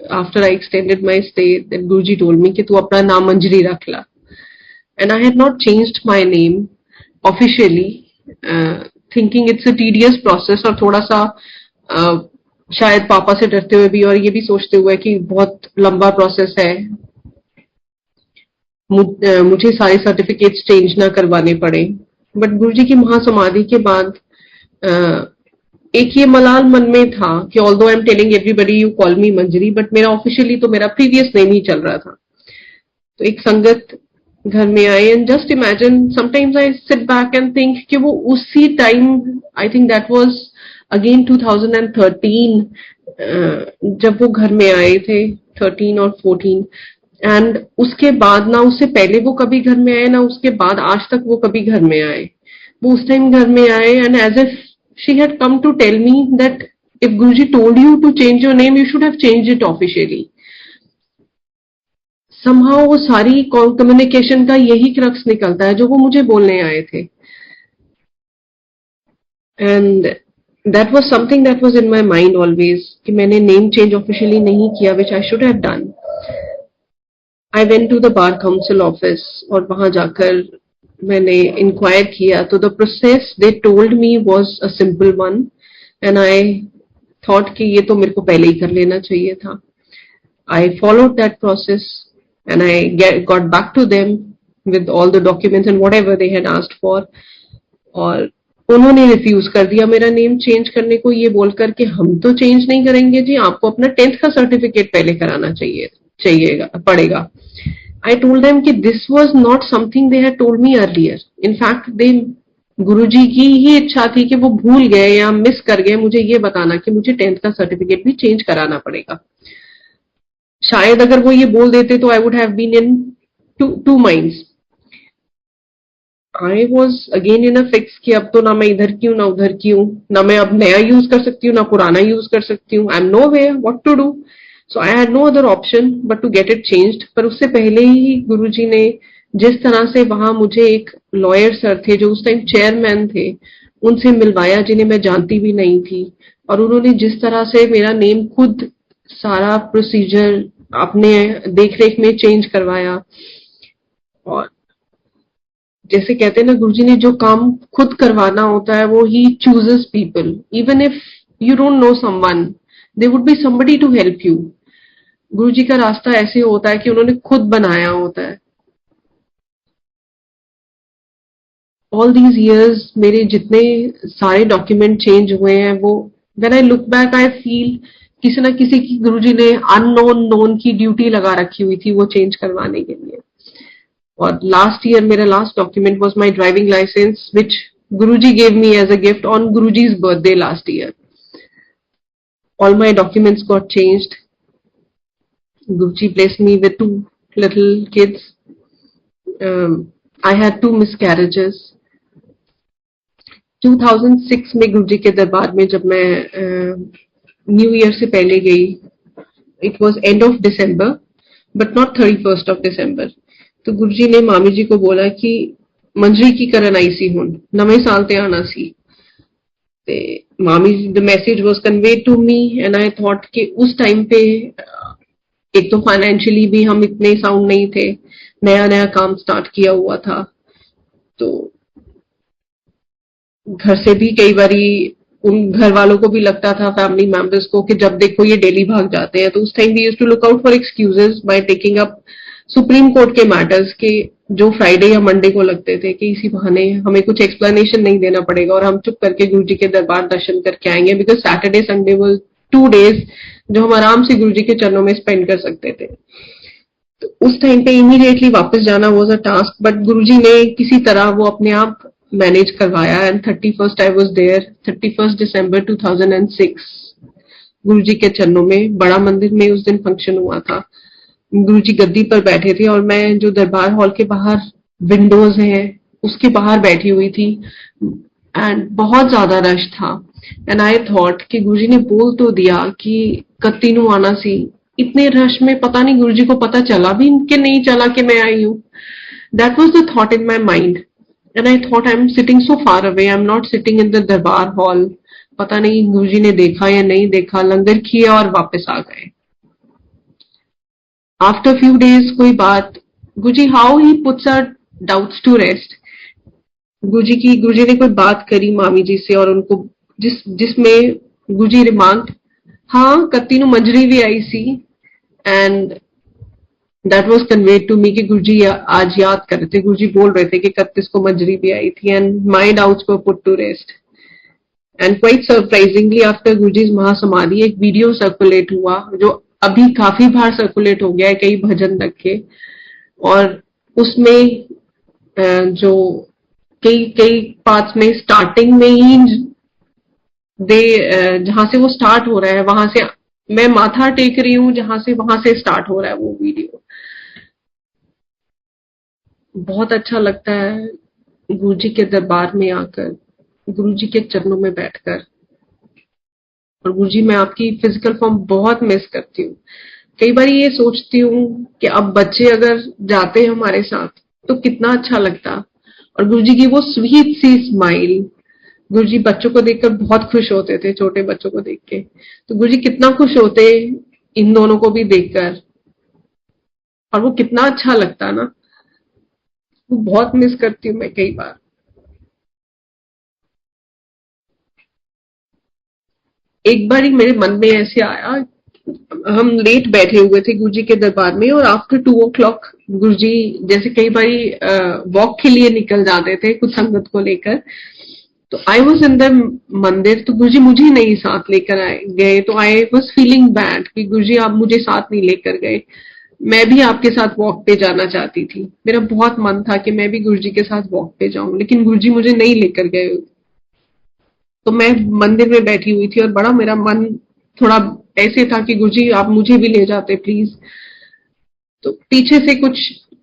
after I extended my stay that Guruji told me कि तू अपना नाम मंजरी रख ला. And I had not changed my name officially, thinking it's a tedious process और थोड़ा सा शायद पापा से डरते हुए भी और ये भी सोचते हुए कि बहुत लंबा प्रोसेस है मुझे सारे सर्टिफिकेट्स चेंज ना करवाने पड़े बट गुरुजी की महासमाधि के बाद एक ये मलाल मन में था कि although I am telling everybody you call me Manjari but मेरा ऑफिशियली तो मेरा प्रीवियस नेम ही चल रहा था तो एक संगत घर में आए and just imagine sometimes I sit back and think कि वो उसी time I think that was again 2013 जब वो घर में आए थे 13 और 14 एंड उसके बाद ना उससे पहले वो कभी घर में आए ना उसके बाद आज तक वो कभी घर में आए वो उस टाइम घर में आए and as if she had come to tell me that if Guruji told you to change your name you should have changed it officially somehow वो सारी कम्युनिकेशन का यही क्रक्स निकलता है जो वो मुझे बोलने आए थे and that was something that was in my mind always कि मैंने नेम चेंज ऑफिशियली नहीं किया which I should have done I went to the bar council office और वहां जाकर मैंने इंक्वायर किया तो the process they told me was a simple one and I thought कि ये तो मेरे को पहले ही कर लेना चाहिए था I followed that process and I got back to them with all the documents and whatever they had asked for और उन्होंने रिफ्यूज कर दिया मेरा नेम चेंज करने को ये बोलकर कि हम तो चेंज नहीं करेंगे जी आपको अपना 10th का सर्टिफिकेट पहले कराना पड़ेगा I told them कि this was not something they had told me earlier. In fact, गुरुजी की ही इच्छा थी कि वो भूल गए या मिस कर गए मुझे ये बताना कि मुझे 10th का सर्टिफिकेट भी चेंज कराना पड़ेगा शायद अगर वो ये बोल देते तो I would have been in two minds. I was again in a fix कि अब तो ना मैं इधर की हूँ ना उधर की हूँ ना मैं अब नया यूज कर सकती हूँ ना पुराना यूज कर सकती हूँ I'm nowhere what to do. So I had no other option but to get it changed. पर उससे पहले ही गुरुजी ने जिस तरह से वहां मुझे एक लॉयर सर थे जो उस टाइम चेयरमैन थे उनसे मिलवाया जिन्हें मैं जानती भी नहीं थी और उन्होंने जिस तरह से मेरा नेम खुद सारा प्रोसीजर अपने देखरेख में चेंज करवाया और जैसे कहते हैं ना गुरुजी ने जो काम खुद करवाना होता है वो ही chooses people even if you don't know someone they would be somebody to help you Guruji का रास्ता ऐसे होता है कि उन्होंने खुद बनाया होता है ऑल दीज इयर्स मेरे जितने सारे डॉक्यूमेंट चेंज हुए हैं वो when I look back I feel किसी ना किसी की गुरुजी ने अननोन नोन की ड्यूटी लगा रखी हुई थी वो चेंज करवाने के लिए और लास्ट ईयर मेरा last document was my driving licence which Guruji gave me as a gift on गुरुजी's birthday last year all my documents got changed. Guruji blessed me with 2 little kids. I had 2 miscarriages. 2006 में गुरुजी के दरबार में जब मैं new year से पहले गई it was end of December but not 31st of December. तो गुरुजी ने मामी जी को बोला कि मंजरी की करन आई सी हुन नवे साल ते आना सी मामी the message was conveyed to me and I thought कि उस टाइम पे एक तो फाइनेंशियली भी हम इतने साउंड नहीं थे नया नया काम स्टार्ट किया हुआ था तो घर से भी कई बारी उन घर वालों को भी लगता था फैमिली मेंबर्स को कि जब देखो ये डेली भाग जाते हैं तो उस time we used to look out for excuses by taking up supreme court के मैटर्स के, जो फ्राइडे या मंडे को लगते थे कि इसी बहाने हमें कुछ एक्सप्लेनेशन नहीं देना पड़ेगा और हम चुप करके गुरु जी के दरबार दर्शन करके आएंगे, बिकॉज सैटरडे संडे वो 2 डेज जो हम आराम से गुरु जी के चरणों में स्पेंड कर सकते थे। तो उस टाइम पे इमीडिएटली वापस जाना was a task, but Guruji ने किसी तरह वो अपने आप मैनेज करवाया and 31st I was there, 31st December 2006 Guruji के चरणों में, बड़ा मंदिर में उस दिन फंक्शन हुआ था। गुरुजी गद्दी पर बैठे थे और मैं जो दरबार हॉल के बाहर विंडोज हैं उसके बाहर बैठी हुई थी एंड बहुत ज्यादा रश था। एंड आई थॉट कि गुरुजी ने बोल तो दिया कि कत्ती नु आना सी, इतने रश में पता नहीं गुरुजी को पता चला भी कि नहीं चला कि मैं आई हूँ। That was the thought in my mind and I thought I am sitting so far away, I am not sitting in the दरबार हॉल। पता नहीं गुरुजी ने देखा या नहीं देखा, लंगर किया और वापस आ गए। आफ्टर फ्यू डेज कोई बात, Guruji how he puts our doubts to rest. Guruji ने कोई बात करी मामी जी से और उनको जिसमें गुरुजी रिमार्क्ड, हाँ कत्ती नु मंजरी भी आई सी, and that was conveyed to me कि गुरुजी आज याद कर रहे थे, गुरुजी बोल रहे थे कि कत्तीस को मंजरी भी आई थी and my doubts were put to rest. And quite surprisingly after Guruji's महासमाधि एक वीडियो सर्कुलेट हुआ जो अभी काफी बार सर्कुलेट हो गया है कई भजन तक के, और उसमें जो कई कई पार्ट्स में स्टार्टिंग में ही जहां से वो स्टार्ट हो रहा है वहां से मैं माथा टेक रही हूँ, जहां से स्टार्ट हो रहा है वो वीडियो। बहुत अच्छा लगता है गुरुजी के दरबार में आकर, गुरुजी के चरणों में बैठकर। और गुरुजी मैं आपकी फिजिकल फॉर्म बहुत मिस करती हूँ। कई बार ये सोचती हूँ कि अब बच्चे अगर जाते हैं हमारे साथ तो कितना अच्छा लगता। और गुरुजी की वो स्वीट सी स्माइल, गुरुजी बच्चों को देखकर बहुत खुश होते थे, छोटे बच्चों को देख के, तो गुरुजी कितना खुश होते इन दोनों को भी देखकर, और वो कितना अच्छा लगता ना। वो बहुत मिस करती हूँ मैं कई बार। एक बार ही मेरे मन में ऐसे आया, हम लेट बैठे हुए थे गुरुजी के दरबार में और आफ्टर 2 o'clock गुरुजी जैसे कई बारी वॉक के लिए निकल जाते थे कुछ संगत को लेकर, तो आई वॉज इन द मंदिर, तो गुरुजी मुझे नहीं साथ लेकर गए, तो आई वॉज फीलिंग बैड कि गुरुजी आप मुझे साथ नहीं लेकर गए। मैं भी आपके साथ वॉक पे जाना चाहती थी, मेरा बहुत मन था कि मैं भी गुरुजी के साथ वॉक पे जाऊं, लेकिन गुरुजी मुझे नहीं लेकर गए। तो मैं मंदिर में बैठी हुई थी और बड़ा मेरा मन थोड़ा ऐसे था कि गुरुजी आप मुझे भी ले जाते प्लीज। तो पीछे से कुछ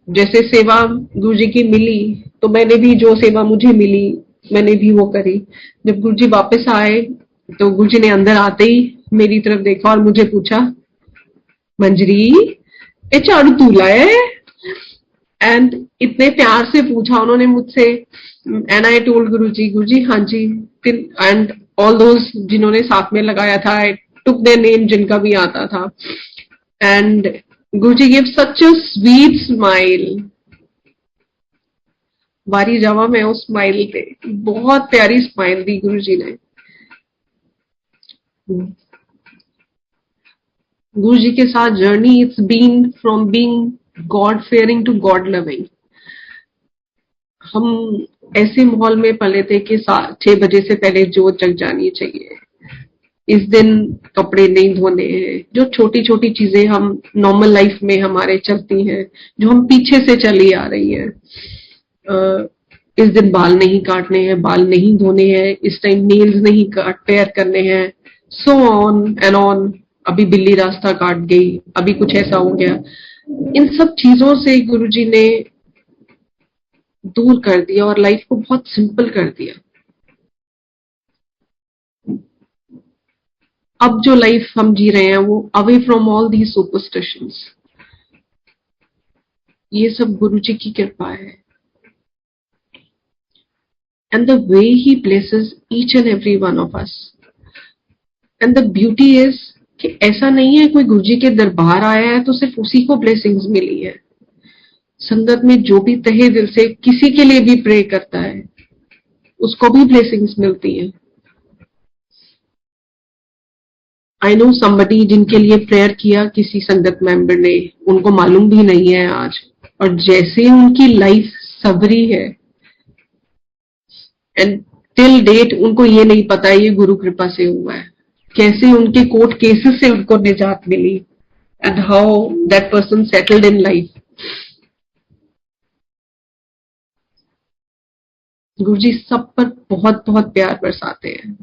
जैसे सेवा गुरुजी की मिली, तो मैंने भी जो सेवा मुझे मिली मैंने भी वो करी। जब गुरुजी वापस आए तो गुरुजी ने अंदर आते ही मेरी तरफ देखा और मुझे पूछा, मंजरी ये झाड़ू तू लाया है? एंड इतने प्यार से पूछा उन्होंने मुझसे, एंड आई टोल्ड गुरुजी हाँ जी, एंड ऑल दोज जिन्होंने साथ में लगाया था, आई टुक देयर नेम जिनका भी आता था, and Guruji give such a sweet smile. वारी जावा मैं उस स्माइल पे, बहुत प्यारी स्माइल दी गुरुजी ने। गुरुजी के साथ journey it's been from being god fearing to god loving. हम ऐसे माहौल में पले थे कि 6 बजे से पहले जोत जग जानी चाहिए, इस दिन कपड़े नहीं धोने हैं, जो छोटी छोटी चीजें हम नॉर्मल लाइफ में हमारे चलती हैं, जो हम पीछे से चली आ रही हैं। इस दिन बाल नहीं काटने हैं, बाल नहीं धोने हैं, इस टाइम नेल्स नहीं पेयर करने हैं, सो ऑन एंड ऑन। अभी बिल्ली रास्ता काट गई, अभी कुछ ऐसा हो गया। इन सब चीजों से गुरुजी ने दूर कर दिया और लाइफ को बहुत सिंपल कर दिया। अब जो लाइफ हम जी रहे हैं वो away from all the superstitions, ये सब गुरुजी की कृपा है। And the way he blesses each and every one of us. And the beauty is कि ऐसा नहीं है कोई गुरुजी के दरबार आया है तो सिर्फ उसी को ब्लेसिंग्स मिली है। संगत में जो भी तहे दिल से किसी के लिए भी प्रे करता है उसको भी ब्लेसिंग्स मिलती हैं। आई नो समबडी जिनके लिए प्रेयर किया किसी संगत मेंबर ने, उनको मालूम भी नहीं है आज, और जैसे उनकी लाइफ सबरी है, एंड टिल डेट उनको ये नहीं पता ये गुरु कृपा से हुआ है। कैसे उनके कोर्ट केसेस से उनको निजात मिली, and how that person settled in life. Guruji सब पर बहुत बहुत प्यार बरसाते हैं।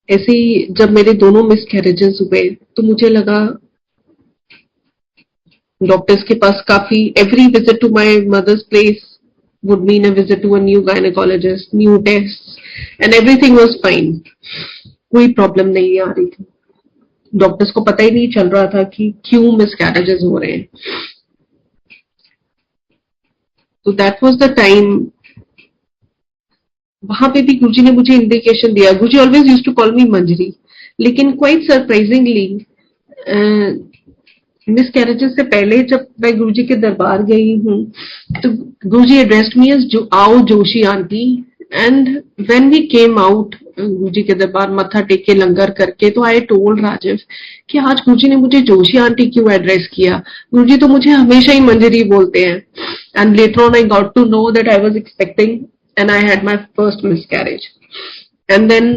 ऐसे ही जब मेरे दोनों मिसकैरेजेस हुए तो मुझे लगा डॉक्टर्स के पास काफी, every visit to my mother's place would mean a visit to a new gynecologist, new tests, and everything was fine. कोई प्रॉब्लम नहीं आ रही थी। डॉक्टर्स को पता ही नहीं चल रहा था कि क्यों मिसकैरेजेस हो रहे हैं। तो दैट वाज द टाइम, वहां पे भी गुरुजी ने मुझे इंडिकेशन दिया। Guruji always used to call me Manjari, लेकिन क्वाइट सरप्राइजिंगली मिसकैरेजेस से पहले जब मैं गुरुजी के दरबार गई हूँ तो गुरुजी एड्रेस्ड मी एज आओ Joshi aunty, and when we came out Guruji के दरबार मत्था टेक के लंगर करके, तो आई टोल्ड राजीव कि आज गुरुजी ने मुझे जोशी आंटी क्यों एड्रेस किया, गुरुजी तो मुझे हमेशा ही मंजरी बोलते हैं। And later on I got to know that I was expecting and I had my first miscarriage, and then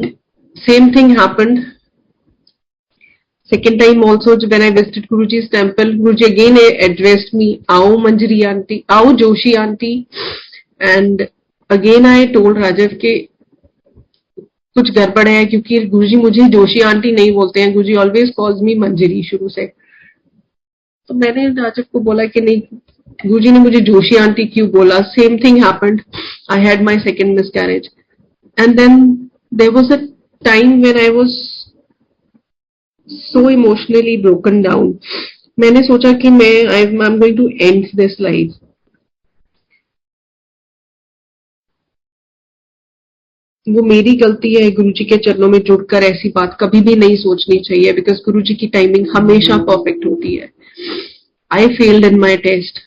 same thing happened. Second time also when I visited Guruji's temple, Guruji again addressed me, "Aao Manjari aunty, aao Joshi aunty," and again I told Rajiv कि कुछ गड़बड़ है, क्योंकि गुरुजी मुझे Joshi aunty नहीं बोलते हैं, गुरुजी always calls me मंजरी शुरू से। तो मैंने राजिव को बोला कि नहीं, गुरुजी ने मुझे जोशी आंटी क्यों बोला। Same thing happened, I had my second miscarriage, and then there was a time when I was so emotionally broken down. मैंने सोचा कि I am going to end this life. वो मेरी गलती है, गुरुजी के चरणों में जुड़कर ऐसी बात कभी भी नहीं सोचनी चाहिए, बिकॉज गुरुजी की टाइमिंग हमेशा परफेक्ट होती है। I failed in my test,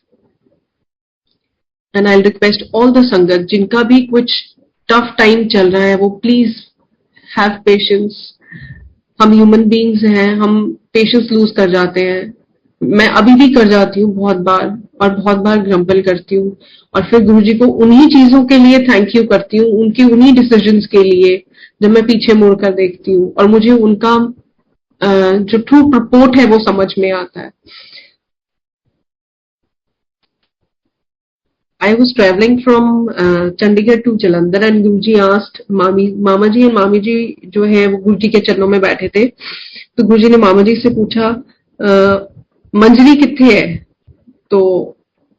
and I request all the sangat जिनका भी कुछ टफ टाइम चल रहा है, वो प्लीज हैव पेशेंस। हम ह्यूमन बीइंग्स हैं, हम पेशेंस लूज कर जाते हैं। मैं अभी भी कर जाती हूँ बहुत बार, और बहुत बार ग्रम्बल करती हूँ, और फिर गुरुजी को उन्हीं चीजों के लिए थैंक यू करती हूँ, उनकी उन्हीं डिसीजंस के लिए जब मैं पीछे मुड़ कर देखती हूँ, और मुझे उनका जो ट्रू प्रपोर्ट है वो समझ में आता है। I was traveling from Chandigarh to Jalandhar, and Guruji asked मामा जी, मामी जी जो है वो गुरुजी के चरणों में बैठे थे, तो गुरुजी ने मामा जी से पूछा मंजरी कित्थे है, तो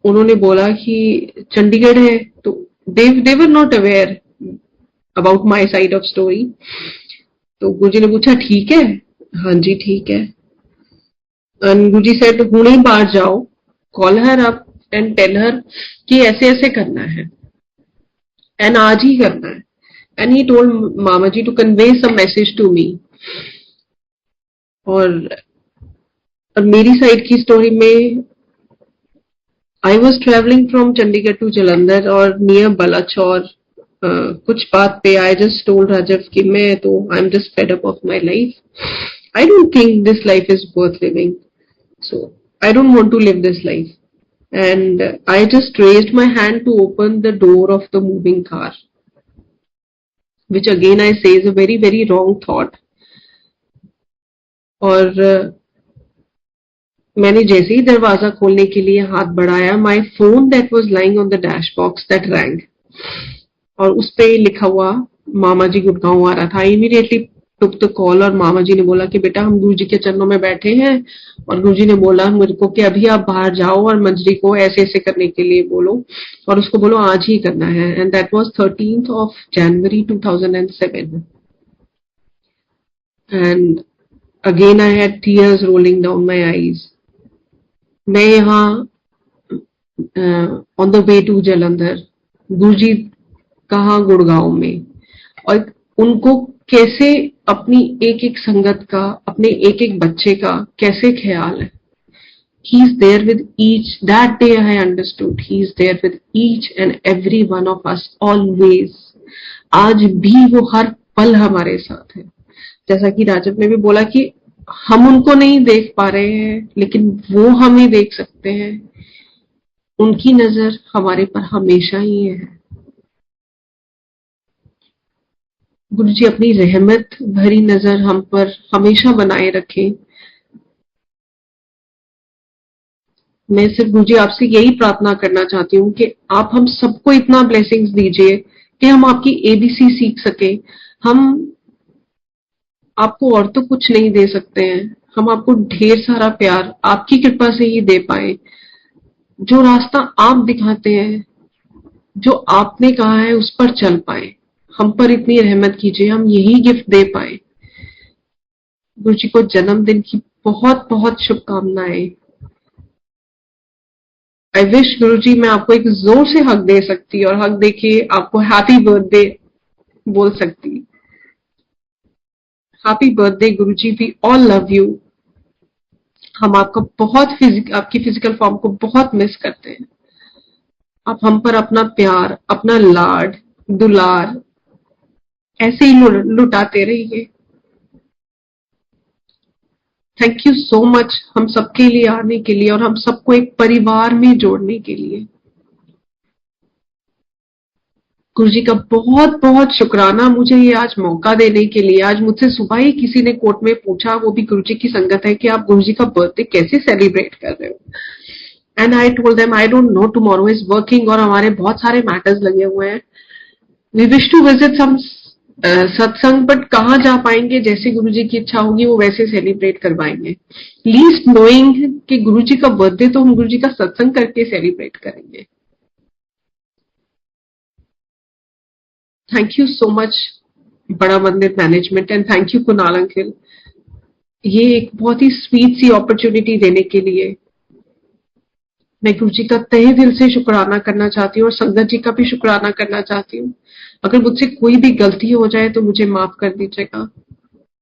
उन्होंने बोला कि चंडीगढ़ है। तो they were not aware about my side of story। तो गुरुजी ने पूछा ठीक है, हाँ जी ठीक है। एंड गुरुजी सेड हुणे बाहर जाओ, call her up and tell her कि ऐसे ऐसे करना है, एंड आज ही करना है। And he told mama ji to convey some message to me. और मेरी साइड की स्टोरी में I was travelling from Chandigarh to Jalandhar, और नियर बलाचौर कुछ बात पे आई जस्ट टोल्ड राजीव कि मैं तो I am just fed up of my life, I don't think this life is worth living, so I don't want to live this life. And I just raised my hand to open the door of the moving car, which again I say is a very very wrong thought। और मैंने जैसे ही दरवाजा खोलने के लिए हाथ बढ़ाया, my phone that was lying on the dash box that rang, और उस पे लिखा हुआ मामा जी गुड़गांव आ रहा था। I immediately took the call, और मामा जी ने बोला कि बेटा हम गुरुजी के चरणों में बैठे हैं, और गुरुजी ने बोला मेरे को कि अभी आप बाहर जाओ और मंजरी को ऐसे ऐसे करने के लिए बोलो, और उसको बोलो आज ही करना है। And that was 13th of January 2007। And again I had tears rolling down my eyes. मैं यहाँ on the way to Jalandhar, गुरुजी कहाँ गुड़गांव में, और उनको कैसे अपनी एक एक संगत का, अपने एक एक बच्चे का कैसे ख्याल है। He is there with each. That day I understood. He is there with each and every one of us always. आज भी वो हर पल हमारे साथ है. जैसा कि राजब ने भी बोला कि हम उनको नहीं देख पा रहे हैं, लेकिन वो हमें देख सकते हैं. उनकी नजर हमारे पर हमेशा ही है. गुरु जी अपनी रहमत भरी नजर हम पर हमेशा बनाए रखें. मैं सिर्फ गुरु जी आपसे यही प्रार्थना करना चाहती हूँ कि आप हम सबको इतना ब्लेसिंग्स दीजिए कि हम आपकी एबीसी सीख सके. हम आपको और तो कुछ नहीं दे सकते हैं. हम आपको ढेर सारा प्यार आपकी कृपा से ही दे पाए. जो रास्ता आप दिखाते हैं, जो आपने कहा है उस पर चल पाए. हम पर इतनी रहमत कीजिए, हम यही गिफ्ट दे पाए. गुरु जी को जन्मदिन की बहुत बहुत शुभकामनाएं. आई विश गुरु जी मैं आपको एक जोर से हक दे सकती और हक देके आपको हैप्पी बर्थडे बोल सकती. Happy birthday Guru ji, we all love you. हम आपका आपकी फिजिकल फॉर्म को बहुत मिस करते हैं. आप हम पर अपना प्यार, अपना लाड, दुलार ऐसे ही लुटाते रहिए. थैंक यू सो मच हम सबके लिए आने के लिए और हम सबको एक परिवार में जोड़ने के लिए. गुरु जी का बहुत बहुत शुक्राना मुझे ये आज मौका देने के लिए. आज मुझसे सुबह ही किसी ने कोर्ट में पूछा, वो भी गुरु जी की संगत है, कि आप गुरु जी का बर्थडे कैसे सेलिब्रेट कर रहे हो. And I told them I don't know, tomorrow is working और हमारे बहुत सारे मैटर्स लगे हुए हैं. We wish to visit some satsang, but कहाँ जा पाएंगे. जैसे गुरु जी की इच्छा होगी वो वैसे सेलिब्रेट करवाएंगे. लीस्ट नोइंग कि गुरु जी का बर्थडे तो हम गुरु जी का सत्संग करके सेलिब्रेट करेंगे. थैंक यू सो मच बड़ा मंदिर management and thank you Kunal uncle, ये एक बहुत ही स्वीट सी अपॉर्चुनिटी देने के लिए. मैं गुरु जी का तहे दिल से शुक्राना करना चाहती हूँ और संगत जी का भी शुक्राना करना चाहती हूँ. अगर मुझसे कोई भी गलती हो जाए तो मुझे माफ कर दीजिएगा.